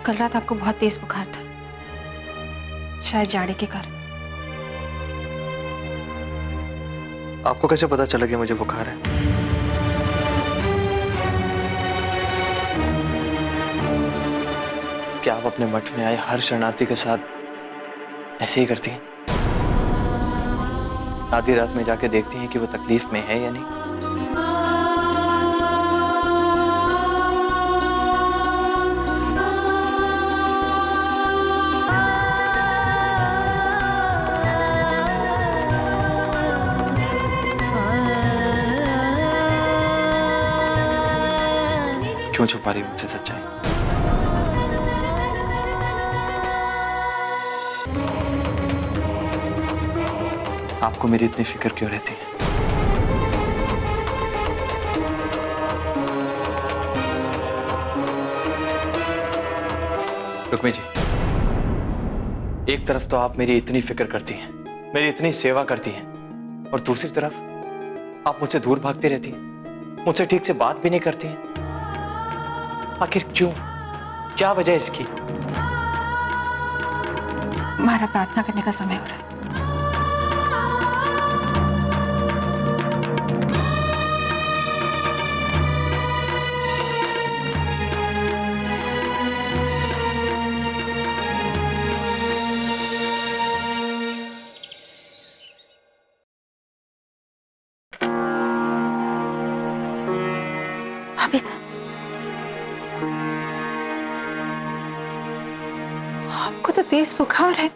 कल रात आपको बहुत तेज बुखार था, शायद जाड़े के कारण। आपको कैसे पता चला कि मुझे बुखार है? क्या आप अपने मठ में आए हर शरणार्थी के साथ ऐसे ही करती हैं? आधी रात में जाके देखती हैं कि वो तकलीफ में है या नहीं? क्यों छुपा रही मुझसे सच्चाई? आपको मेरी इतनी फिक्र क्यों रहती है? रुक्मी जी, एक तरफ तो आप मेरी इतनी फिक्र करती हैं, मेरी इतनी सेवा करती हैं, और दूसरी तरफ आप मुझसे दूर भागती रहती हैं, मुझसे ठीक से बात भी नहीं करती हैं। आखिर क्यों? क्या वजह है इसकी? हमारा प्रार्थना करने का समय हो रहा है। भाभी साहब, आपको तो तेज बुखार है।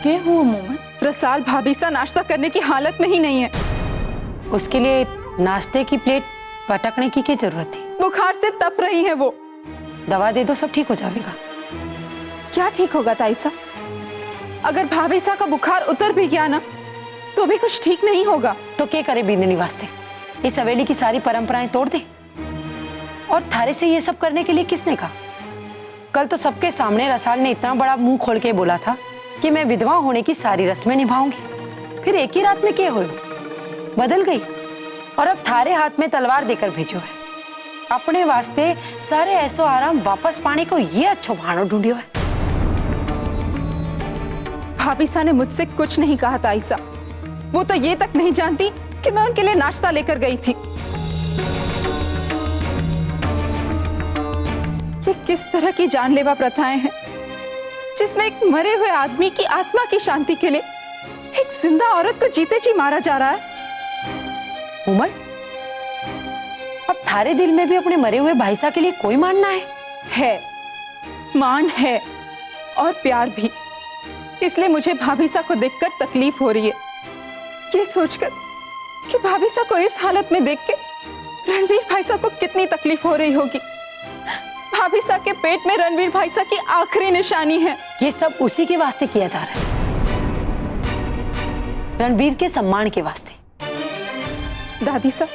क्या हुआ मोमन? रसाल भाभी सा नाश्ता करने की हालत में ही नहीं है। उसके लिए नाश्ते की प्लेट पटकने की क्या जरूरत थी? बुखार से तप रही है वो। दवा दे दो, सब ठीक हो जाएगा। क्या ठीक होगा ताईसा? अगर भाभी सा का बुखार उतर भी गया ना तो भी कुछ ठीक नहीं होगा। तो क्या करे बिंदनी वास्ते? इस हवेली की सारी परंपराएं तोड़ दे? और थारे से ये सब करने के लिए किसने कहा? कल तो सबके सामने रसाल ने इतना बड़ा मुंह खोल के बोला था कि मैं विधवा होने की सारी रस्में निभाऊंगी। फिर एक ही रात में क्या हो बदल गई, और अब थारे हाथ में तलवार देकर भेजो है। अपने वास्ते सारे ऐसो आराम वापस पाने को ये अच्छो भाणो ढूंढियो है। भाभी सा ने मुझसे कुछ नहीं कहा ताईसा। वो तो ये तक नहीं जानती कि मैं उनके लिए नाश्ता लेकर गई थी। ये किस तरह की जानलेवा प्रथाएं हैं जिसमें एक मरे हुए आदमी की आत्मा की शांति के लिए एक जिंदा औरत को जीते जी मारा जा रहा है। उमर, अब थारे दिल में भी अपने मरे हुए भाई साहब के लिए कोई मानना है? मान है और प्यार भी। इसलिए मुझे भाभी सा को देखकर तकलीफ हो रही है, ये सोचकर कि भाभी सा को इस हालत में देख के रणवीर भाई साहब को कितनी तकलीफ हो रही होगी। भाभी साहब के पेट में रणवीर भाई साहब की आखिरी निशानी है। ये सब उसी के वास्ते किया जा रहा है, रणवीर के सम्मान के वास्ते। दादी साहब,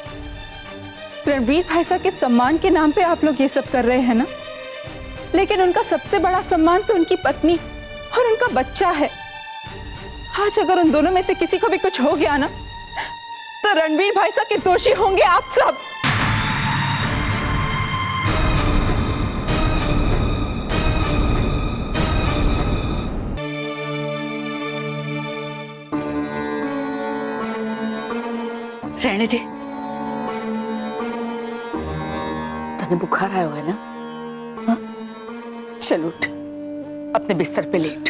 रणवीर भाई साहब के सम्मान के नाम पे आप लोग ये सब कर रहे हैं ना, लेकिन उनका सबसे बड़ा सम्मान तो उनकी पत्नी और उनका बच्चा है। आज अगर उन दोनों में से किसी को भी कुछ हो गया ना तो रणवीर भाई साहब के दोषी होंगे आप सब। रहने दे, तने बुखार आया हुआ है ना? हाँ? चल उठ, अपने बिस्तर पे लेट।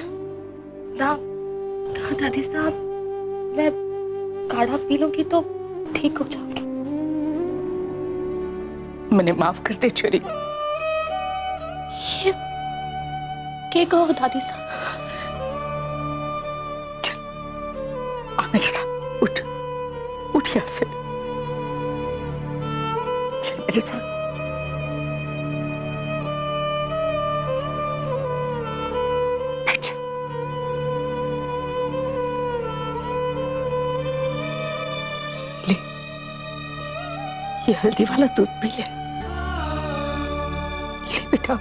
दादी साहब, मैं काढ़ा पी लूंगी तो ठीक हो जाऊंगी। मैंने माफ कर दे छोरी। ये क्या कहो दादी साहब? मेरे साथ उठ, उठ यहाँ से, चल मेरे साथ। बैठ। ले, ये हल्दी वाला दूध पी ले। ले बेटा।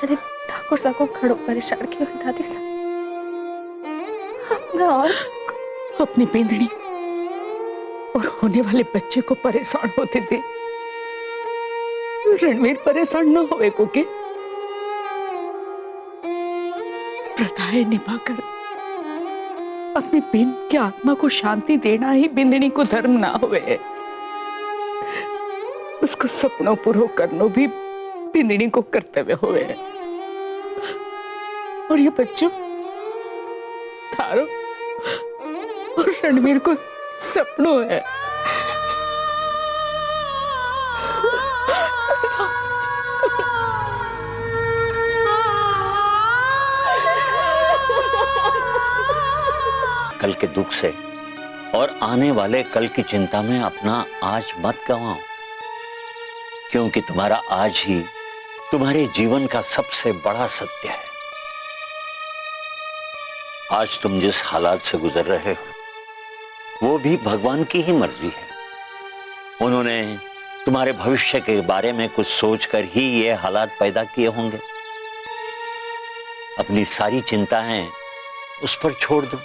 अरे ठाकुर साहब को खड़ो परेशान क्यों है दादी साहब? अपना और अपनी बेंदनी और होने वाले बच्चे को परेशान होते दे। रणवीर परेशान न होए को के प्रथाएं निभाकर अपनी बेन की आत्मा को शांति देना ही बिंदनी को धर्म ना हुए। उसको सपनों पूरो करनो भी बिंदनी को कर्तव्य हुए। और ये बच्चों थारो और रणवीर को सपनों है। कल के दुख से और आने वाले कल की चिंता में अपना आज मत गंवाओ, क्योंकि तुम्हारा आज ही तुम्हारे जीवन का सबसे बड़ा सत्य है। आज तुम जिस हालात से गुजर रहे हो वो भी भगवान की ही मर्जी है। उन्होंने तुम्हारे भविष्य के बारे में कुछ सोचकर ही ये हालात पैदा किए होंगे। अपनी सारी चिंताएं उस पर छोड़ दो।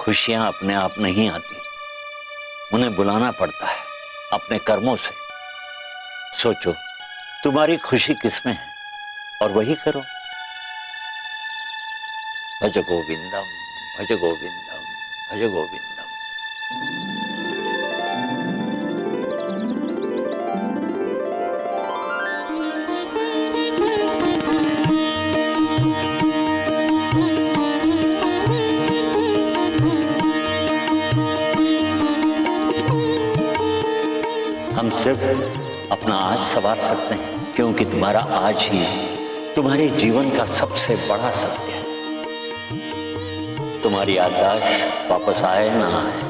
खुशियां अपने आप नहीं आती, उन्हें बुलाना पड़ता है अपने कर्मों से। सोचो तुम्हारी खुशी किसमें है और वही करो। भज गोविंदम, भज गोविंदम, भज गोविंदम। हम सिर्फ अपना आज संवार सकते हैं, क्योंकि तुम्हारा आज ही तुम्हारे जीवन का सबसे बड़ा सत्य है। तुम्हारी याददाश्त वापस आए ना आए,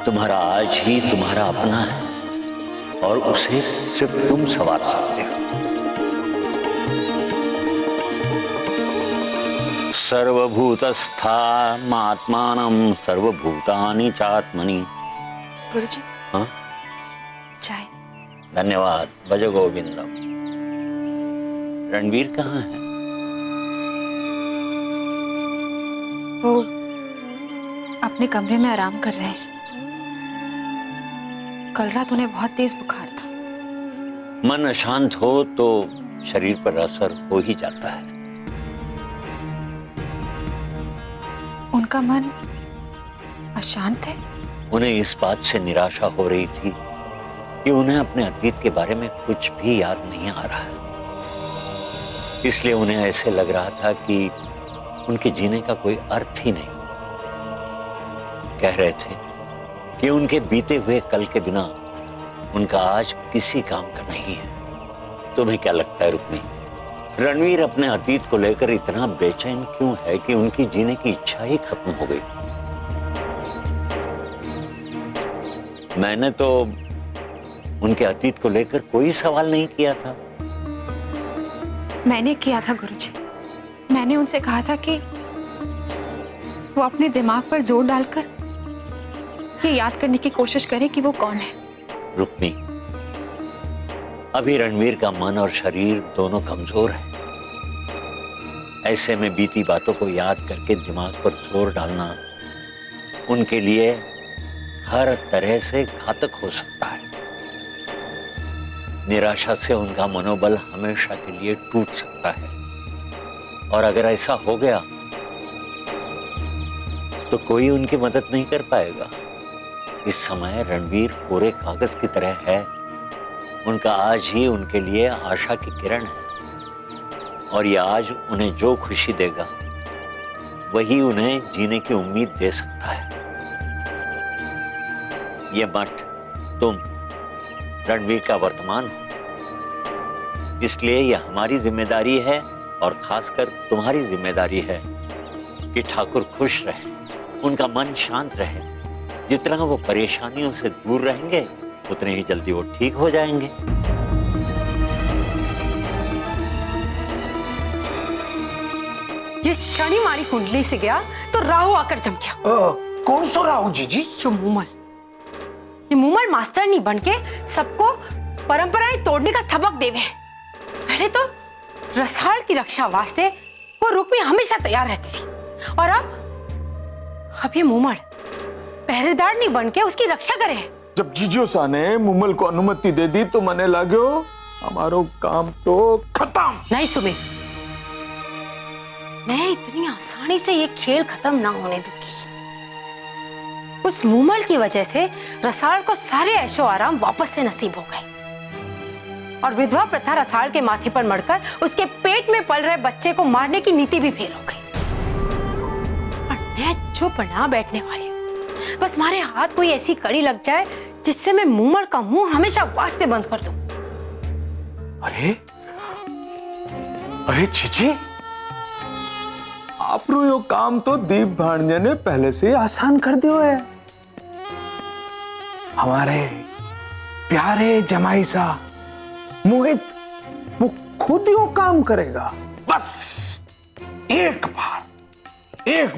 तुम्हारा आज ही तुम्हारा अपना है और उसे सिर्फ तुम संवार सकते हो। सर्वभूतस्था मात्मानं सर्वभूतानि चात्मनि। गुरुजी, हाँ, चाय। धन्यवाद। भज गोविंदम। रणवीर कहाँ है? वो अपने कमरे में आराम कर रहे हैं। कल रात उन्हें बहुत तेज बुखार था। मन अशांत हो तो शरीर पर असर हो ही जाता है। उनका मन अशांत है? उन्हें इस बात से निराशा हो रही थी कि उन्हें अपने अतीत के बारे में कुछ भी याद नहीं आ रहा है। इसलिए उन्हें ऐसे लग रहा था कि उनके जीने का कोई अर्थ ही नहीं। कह रहे थे कि उनके बीते हुए कल के बिना उनका आज किसी काम का नहीं है। तुम्हें क्या लगता है रुक्मी, रणवीर अपने अतीत को लेकर इतना बेचैन क्यों है कि उनकी जीने की इच्छा ही खत्म हो गई? मैंने तो उनके अतीत को लेकर कोई सवाल नहीं किया था। मैंने किया था गुरुजी। मैंने उनसे कहा था कि वो अपने दिमाग पर जोर डालकर ये याद करने की कोशिश करें कि वो कौन है। रुक्मी, अभी रणवीर का मन और शरीर दोनों कमजोर है। ऐसे में बीती बातों को याद करके दिमाग पर जोर डालना उनके लिए हर तरह से घातक हो सकता है। निराशा से उनका मनोबल हमेशा के लिए टूट सकता है, और अगर ऐसा हो गया तो कोई उनकी मदद नहीं कर पाएगा। इस समय रणवीर कोरे कागज की तरह है, उनका आज ही उनके लिए आशा की किरण है, और ये आज उन्हें जो खुशी देगा वही उन्हें जीने की उम्मीद दे सकता है। ये मठ तुम रणवीर का वर्तमान हो, इसलिए यह हमारी जिम्मेदारी है और खासकर तुम्हारी जिम्मेदारी है कि ठाकुर खुश रहे, उनका मन शांत रहे। जितना वो परेशानियों से दूर रहेंगे उतने ही जल्दी वो ठीक हो जाएंगे। ये शनि मारी कुंडली से गया तो राहु आकर जम गया। कौन सा राहु जीजी? जो मूमल, ये मूमल मास्टर नहीं बनके सबको परंपराएं तोड़ने का सबक देवे। पहले तो रसाल की रक्षा वास्ते वो रुक्मी हमेशा तैयार रहती थी, और अब ये मूमल पहरेदार नहीं बनके उसकी रक्षा करे। जब जीजो सा ने मुमल को अनुमति दे दी तो मने लागो हमारो काम तो खत्म। नहीं सुमित, मैं इतनी आसानी से ये खेल खत्म ना होने दूंगी। उस मूमल की वजह से रसाल को सारे ऐशो आराम वापस से नसीब हो गए, और विधवा प्रथा रसाल के माथे पर मरकर उसके पेट में पल रहे बच्चे को मारने की नीति भी फेल हो गई। और मैं जो बना बैठने वाली हूँ, बस हमारे हाथ कोई ऐसी कड़ी लग जाए जिससे मैं मूमल का मुंह हमेशा वास्ते बंद कर दूं। अरे अरे जीजी, आप यो काम तो दीप भाणजे ने पहले से ही आसान कर दियो है। हमारे प्यारे जमाई सा मोहित वो खुद यो काम करेगा। बस एक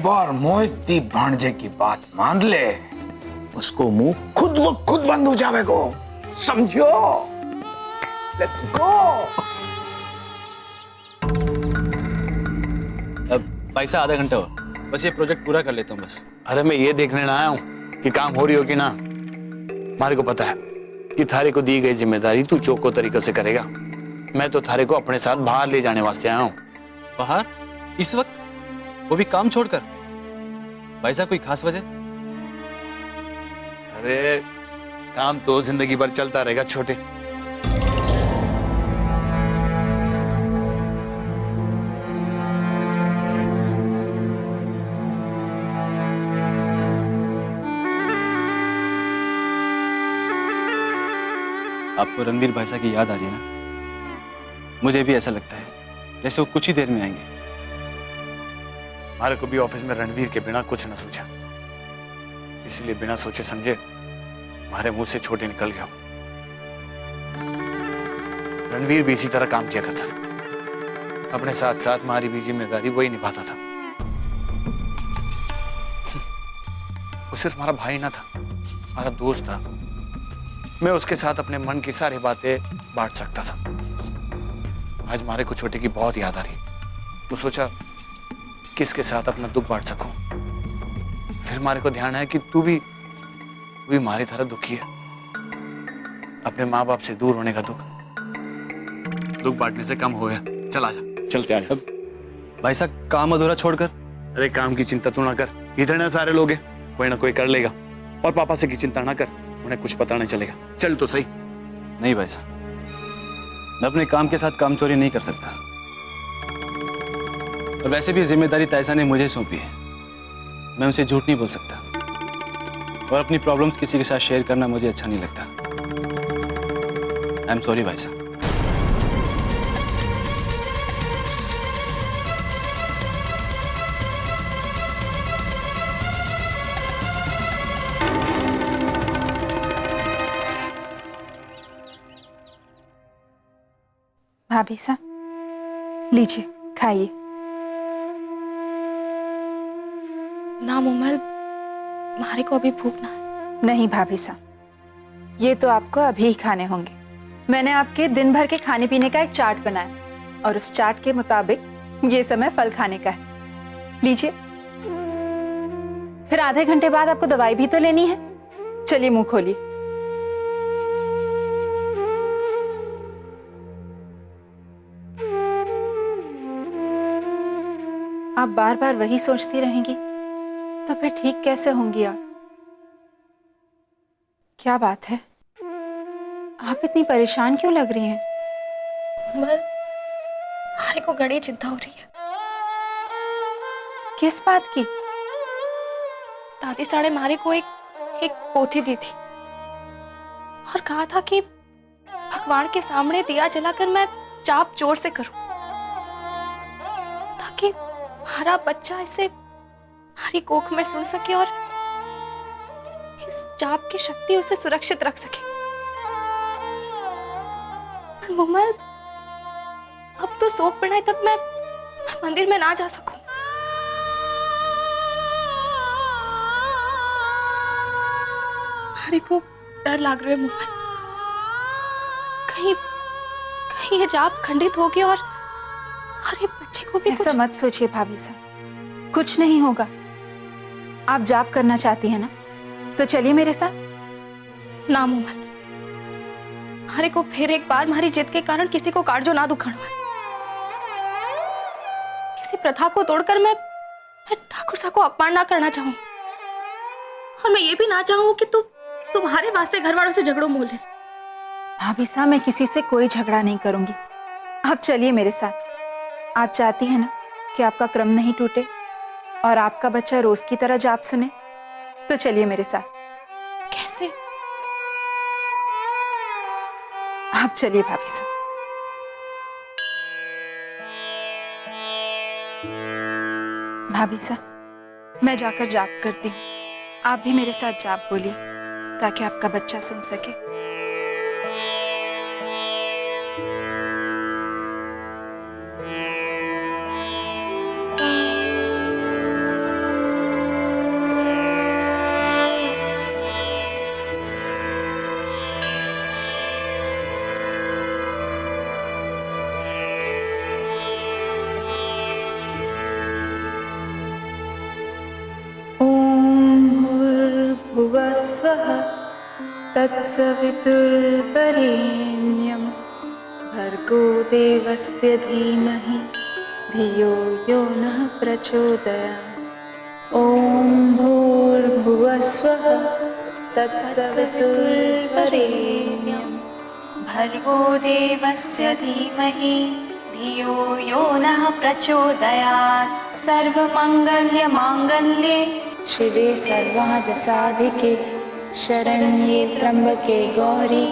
बार मोहित दीप भाणजे की बात मान ले, उसको मुंह खुद ब खुद बंद हो जाएगा, समझो? Let's go. भाई साहब आधा घंटा और, बस ये प्रोजेक्ट पूरा कर लेता हूँ बस। अरे मैं ये देखने ना आया हूँ कि काम हो रही हो कि ना। मारे को पता है कि थारे को दी गई जिम्मेदारी तू चौको तरीके से करेगा। मैं तो थारे को अपने साथ बाहर ले जाने वास्ते आया हूँ। बाहर? इस वक्त? वो भी काम छोड़कर? भाई साहब कोई खास वजह? अरे काम तो जिंदगी भर चलता रहेगा छोटे। आपको रणवीर भाई साहब की याद आ रही है ना? मुझे भी ऐसा लगता है जैसे वो कुछ ही देर में आएंगे। हमारे को भी ऑफिस में रणवीर के बिना कुछ न सोचा, इसलिए बिना सोचे समझे हमारे मुंह से छोटे निकल गया। रणवीर भी इसी तरह काम किया करता था, अपने साथ साथ हमारी भी जिम्मेदारी वही निभाता था। वो सिर्फ हमारा भाई ना था, हमारा दोस्त था। मैं उसके साथ अपने मन की सारी बातें बांट सकता था। आज हमारे को छोटे की बहुत याद आ रही, तो सोचा किसके साथ अपना दुख बांट सकूं। फिर हमारे को ध्यान आया कि तू भी हमारी तरह दुखी है, अपने माँ बाप से दूर होने का दुख बांटने से कम हो गया। चल आजा, चलते आजा। भाई साहब काम अधूरा छोड़कर? अरे काम की चिंता तू ना कर, इतने सारे लोग हैं, कोई ना कोई कर लेगा। और पापा से की चिंता ना कर, उन्हें कुछ पता नहीं चलेगा। चल तो सही। नहीं भाई साहब, मैं अपने काम के साथ काम चोरी नहीं कर सकता, और वैसे भी जिम्मेदारी तायसा ने मुझे सौंपी है, मैं उनसे झूठ नहीं बोल सकता, और अपनी प्रॉब्लम्स किसी के साथ शेयर करना मुझे अच्छा नहीं लगता। आई एम सॉरी भाई साहब। भाभी साहब लीजिए, खाइए। ना मुमल, हमारे को अभी भूख ना है। नहीं भाभी साहब, ये तो आपको अभी ही खाने होंगे। मैंने आपके दिन भर के खाने पीने का एक चार्ट बनाया, और उस चार्ट के मुताबिक ये समय फल खाने का है। लीजिए। फिर आधे घंटे बाद आपको दवाई भी तो लेनी है। चलिए मुंह खोलिए। आप बार बार वही सोचती रहेंगी तो फिर ठीक कैसे होंगी आप? क्या बात है, आप इतनी परेशान क्यों लग रही हैं? मारे को गड़ी चिंता हो रही है। किस बात की? दादी साड़े मारे को एक पोथी दी थी और कहा था कि भगवान के सामने दिया जलाकर मैं जाप जोर से करूं ताकि हमारा बच्चा इसे हमारी कोख में सुन सके और इस जाप की शक्ति उसे सुरक्षित रख सके। पर मुमल, अब तो सोख पढ़ाई तक मैं मंदिर में ना जा सकूं। हमारे को डर लग रहा है मुमल, कहीं ये जाप खंडित हो गया और अरे बच्चे को भी ऐसा मत सोचिए भाभी साहब, कुछ नहीं होगा। आप जाप करना चाहती हैं ना, तो चलिए मेरे साथ। ना मुमल, हमारे को फिर एक बार हमारी जिद के कारण किसी को काटजो ना दुखाना। किसी प्रथा को तोड़कर मैं ठाकुर साहब को अपमान ना करना चाहूं और मैं ये भी ना चाहूं कि तुम्हारे वास्ते घर वालों से झगड़ो मोल ले। भाभी साहब, मैं किसी से कोई झगड़ा नहीं करूंगी। आप चलिए मेरे साथ। आप चाहती हैं ना कि आपका क्रम नहीं टूटे और आपका बच्चा रोज की तरह जाप सुने, तो चलिए मेरे साथ। कैसे? आप चलिए भाभी साहब। भाभी साहब, मैं जाकर जाप करती हूँ, आप भी मेरे साथ जाप बोलिए ताकि आपका बच्चा सुन सके। भुवस्वः तत्सवितुर्वरेण्यं भर्गो देवस्य धीमहि धियो यो नः प्रचोदयात्। ॐ भूर्भुवस्वः तत्सवितुर्वरेण्यं भर्गो देवस्य धीमहि धियो यो नः प्रचोदयात्। सर्वमंगल्य मांगल्ये शिवे सर्वार्थसाधिके शरण्ये त्र्यंबके गौरी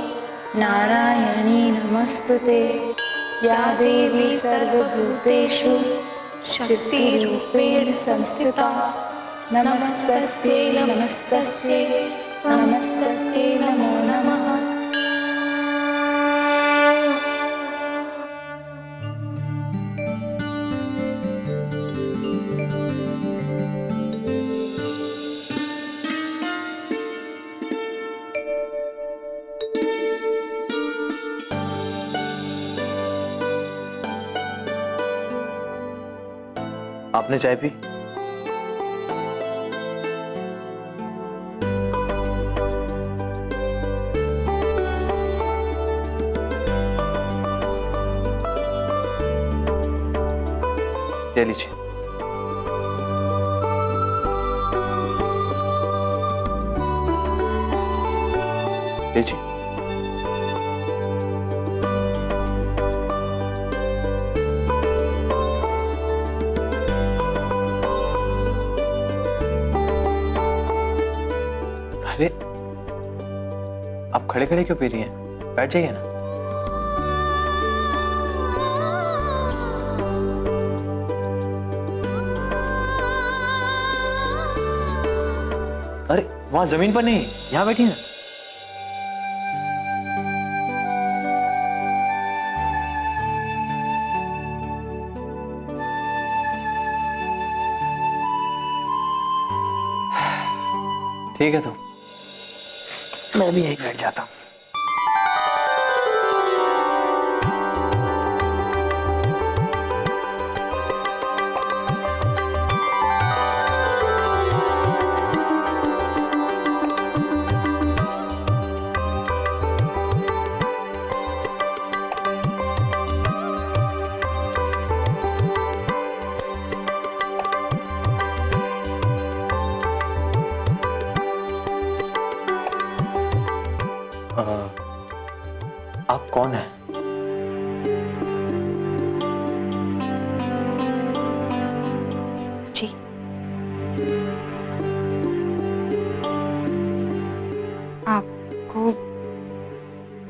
नारायणी नमस्तुते। या देवी सर्वभूतेषु शक्तिरूपेण संस्थिता नमस्तस्यै नमस्तस्यै नमस्तस्यै नमो नमः। आपने चाय पी? ले लीजिए। लीजिए। अरे, आप खड़े खड़े क्यों पी रही हैं? बैठ जाइए ना। अरे वहां जमीन पर नहीं, यहां बैठिए ना। ठीक है, तो मैं भी यहीं बैठ जाता हूं।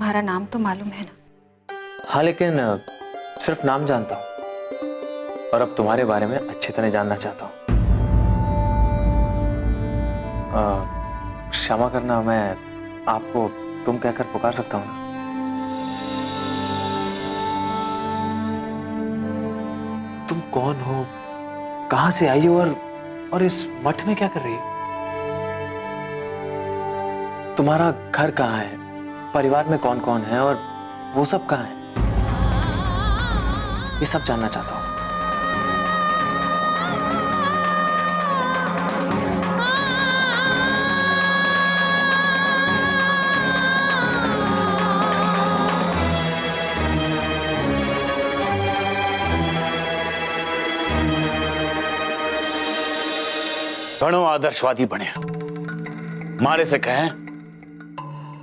तुम्हारा नाम तो मालूम है ना? हाँ, लेकिन सिर्फ नाम जानता हूँ और अब तुम्हारे बारे में अच्छी तरह जानना चाहता हूँ। क्षमा करना, मैं आपको तुम कहकर पुकार सकता हूँ ना? तुम कौन हो, कहाँ से आई हो और इस मठ में क्या कर रही हो? तुम्हारा घर कहाँ है, परिवार में कौन कौन है और वो सब कहाँ है? ये सब जानना चाहता हूँ। घणो आदर्शवादी बने। मारे से कहें,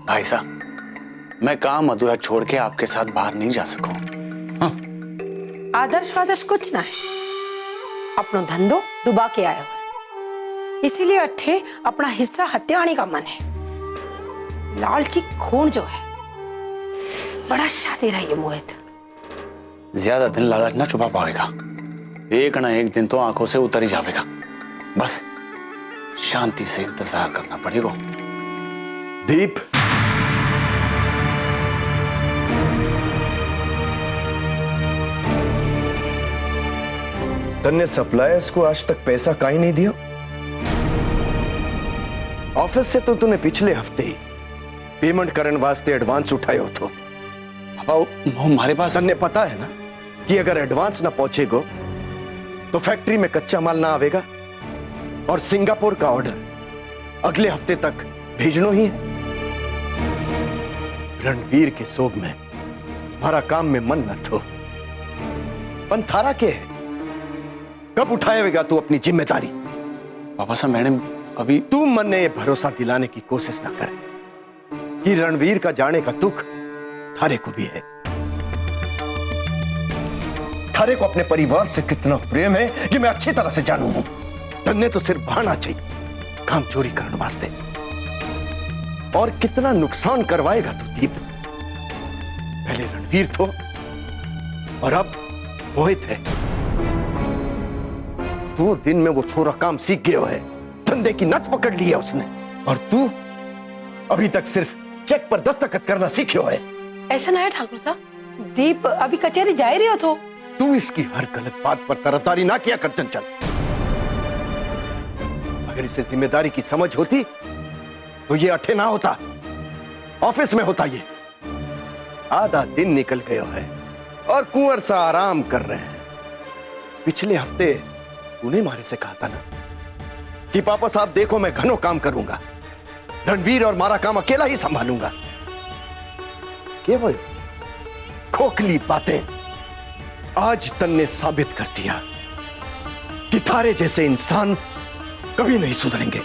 भाई साहब, मैं काम अधूरा छोड़ के आपके साथ बाहर नहीं जा सकूं। आदर्श वादर्श कुछ ना है, अपनो धंधो डुबा के आया हुआ, इसीलिए अट्ठे अपना हिस्सा हत्याने का मन है। लालची खून जो है बड़ा शातिर है ये मोहित। ज्यादा दिन लालच ना छुपा पाएगा, एक ना एक दिन तो आंखों से उतर ही जाएगा। बस शांति से इंतजार करना पड़ेगा। दीप, तन्ने सप्लायर्स को आज तक पैसा काहे नहीं दिया? ऑफिस से तो तूने पिछले हफ्ते ही पेमेंट करने वास्ते एडवांस उठायो तो। हमारे पास तन्ने पता है ना कि अगर एडवांस ना पहुंचेगो तो फैक्ट्री में कच्चा माल ना आवेगा और सिंगापुर का ऑर्डर अगले हफ्ते तक भेजनो ही है। रणवीर के सोग में हमारा काम में मन न थो, पण थारा के है, कब उठाएगा तू अपनी जिम्मेदारी? पापा साहब, मैडम अभी तू मन ने ये भरोसा दिलाने की कोशिश ना कर कि रणवीर का जाने का दुख थारे को भी है। थारे को अपने परिवार से कितना प्रेम है कि मैं अच्छी तरह से जानू हूं। तन्ने तो सिर्फ बहाना चाहिए काम चोरी करने वास्ते, और कितना नुकसान करवाएगा तू दीप? पहले रणवीर तो और अब मोहित है। 2 दिन में वो छोरा काम सीख गया है, धंधे की नस पकड़ ली है उसने, और तू अभी तक सिर्फ चेक पर दस्तखत करना सीखियो है। ऐसा ना है ठाकुर साहब, दीप अभी कचहरी जा रही हो तो। तू इसकी हर गलत बात पर तरफदारी ना किया कर चंचल। अगर इसे जिम्मेदारी की समझ होती तो ये अठे ना होता, ऑफिस में होता। ये आधा दिन निकल गया है और कुंवर सा आराम कर रहे हैं। पिछले हफ्ते तूने मारे से कहा था ना कि पापा साहब देखो, मैं घनों काम करूंगा, रणवीर और मारा काम अकेला ही संभालूंगा। केवल खोखली बातें। आज तन्ने साबित कर दिया कि थारे जैसे इंसान कभी नहीं सुधरेंगे,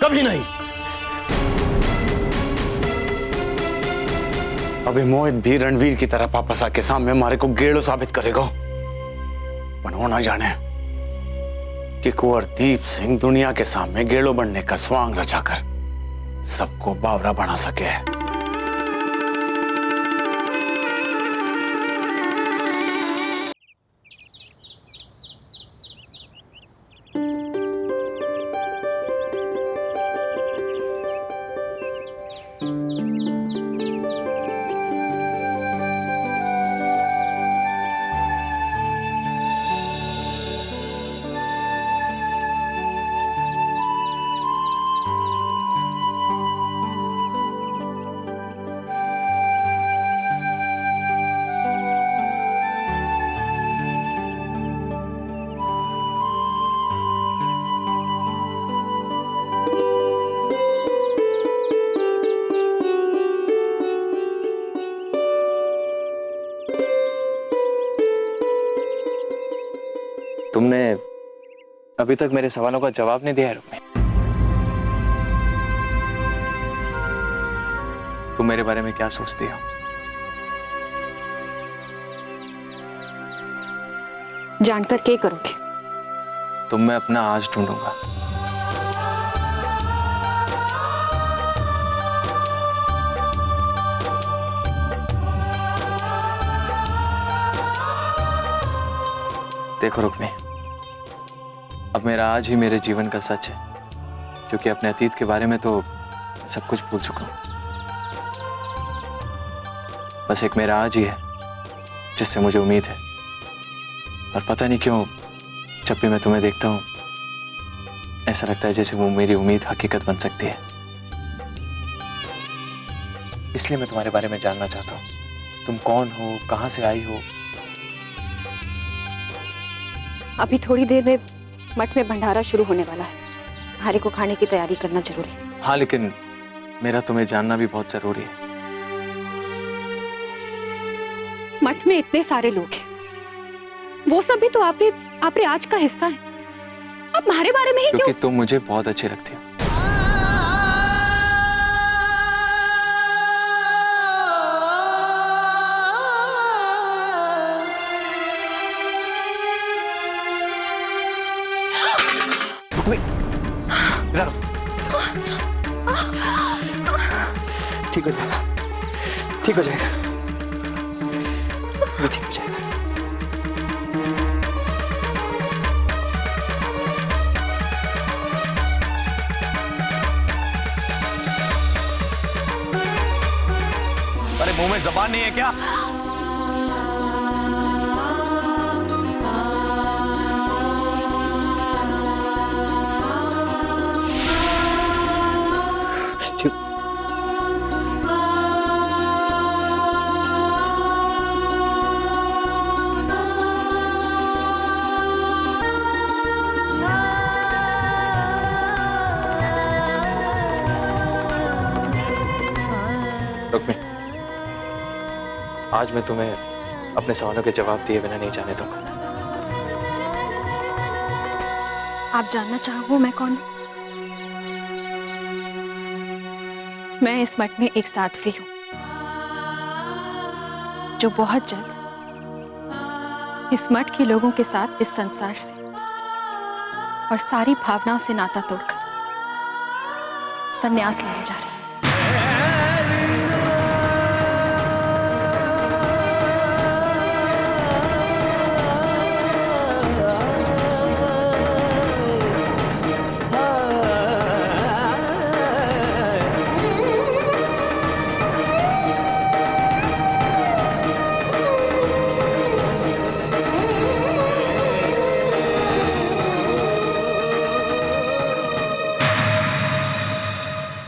कभी नहीं। अभी मोहित भी रणवीर की तरह वापस आके सामने हमारे को गेड़ो साबित करेगा। पर वो ना जाने कि कुंवर दीप सिंह दुनिया के सामने गेड़ो बनने का स्वांग रचाकर सबको बावरा बना सके है। तुमने अभी तक मेरे सवालों का जवाब नहीं दिया है रुक्मी। तुम मेरे बारे में क्या सोचती हो? जानकर क्या करोगे? तुम मैं अपना आज ढूंढूंगा। देखो रुक्मी, अब मेरा आज ही मेरे जीवन का सच है, क्योंकि अपने अतीत के बारे में तो सब कुछ भूल चुका हूं। बस एक मेरा आज ही है जिससे मुझे उम्मीद है, और पता नहीं क्यों जब भी मैं तुम्हें देखता हूं ऐसा लगता है जैसे वो मेरी उम्मीद हकीकत बन सकती है। इसलिए मैं तुम्हारे बारे में जानना चाहता हूं, तुम कौन हो, कहां से आई हो? अभी थोड़ी देर में मठ में भंडारा शुरू होने वाला है, हरे को खाने की तैयारी करना जरूरी है। हाँ, लेकिन मेरा तुम्हें जानना भी बहुत जरूरी है। मठ में इतने सारे लोग हैं, वो सब भी तो आपरे आज का हिस्सा है। आप हमारे बारे में ही क्योंकि क्यों? तुम मुझे बहुत अच्छी लगती हो। इधर ठीक हो जाएगा, ठीक हो जाएगा, ये ठीक हो जाएगा। अरे मुंह में जबान नहीं है क्या? रुक्मी, आज मैं तुम्हें अपने सवालों के जवाब दिए बिना नहीं जाने दूंगा। आप जानना चाहो मैं कौन हूं? मैं इस मठ में एक साध्वी हूं, जो बहुत जल्द इस मठ के लोगों के साथ इस संसार से और सारी भावनाओं से नाता तोड़कर संन्यास लेने जा रही हूं।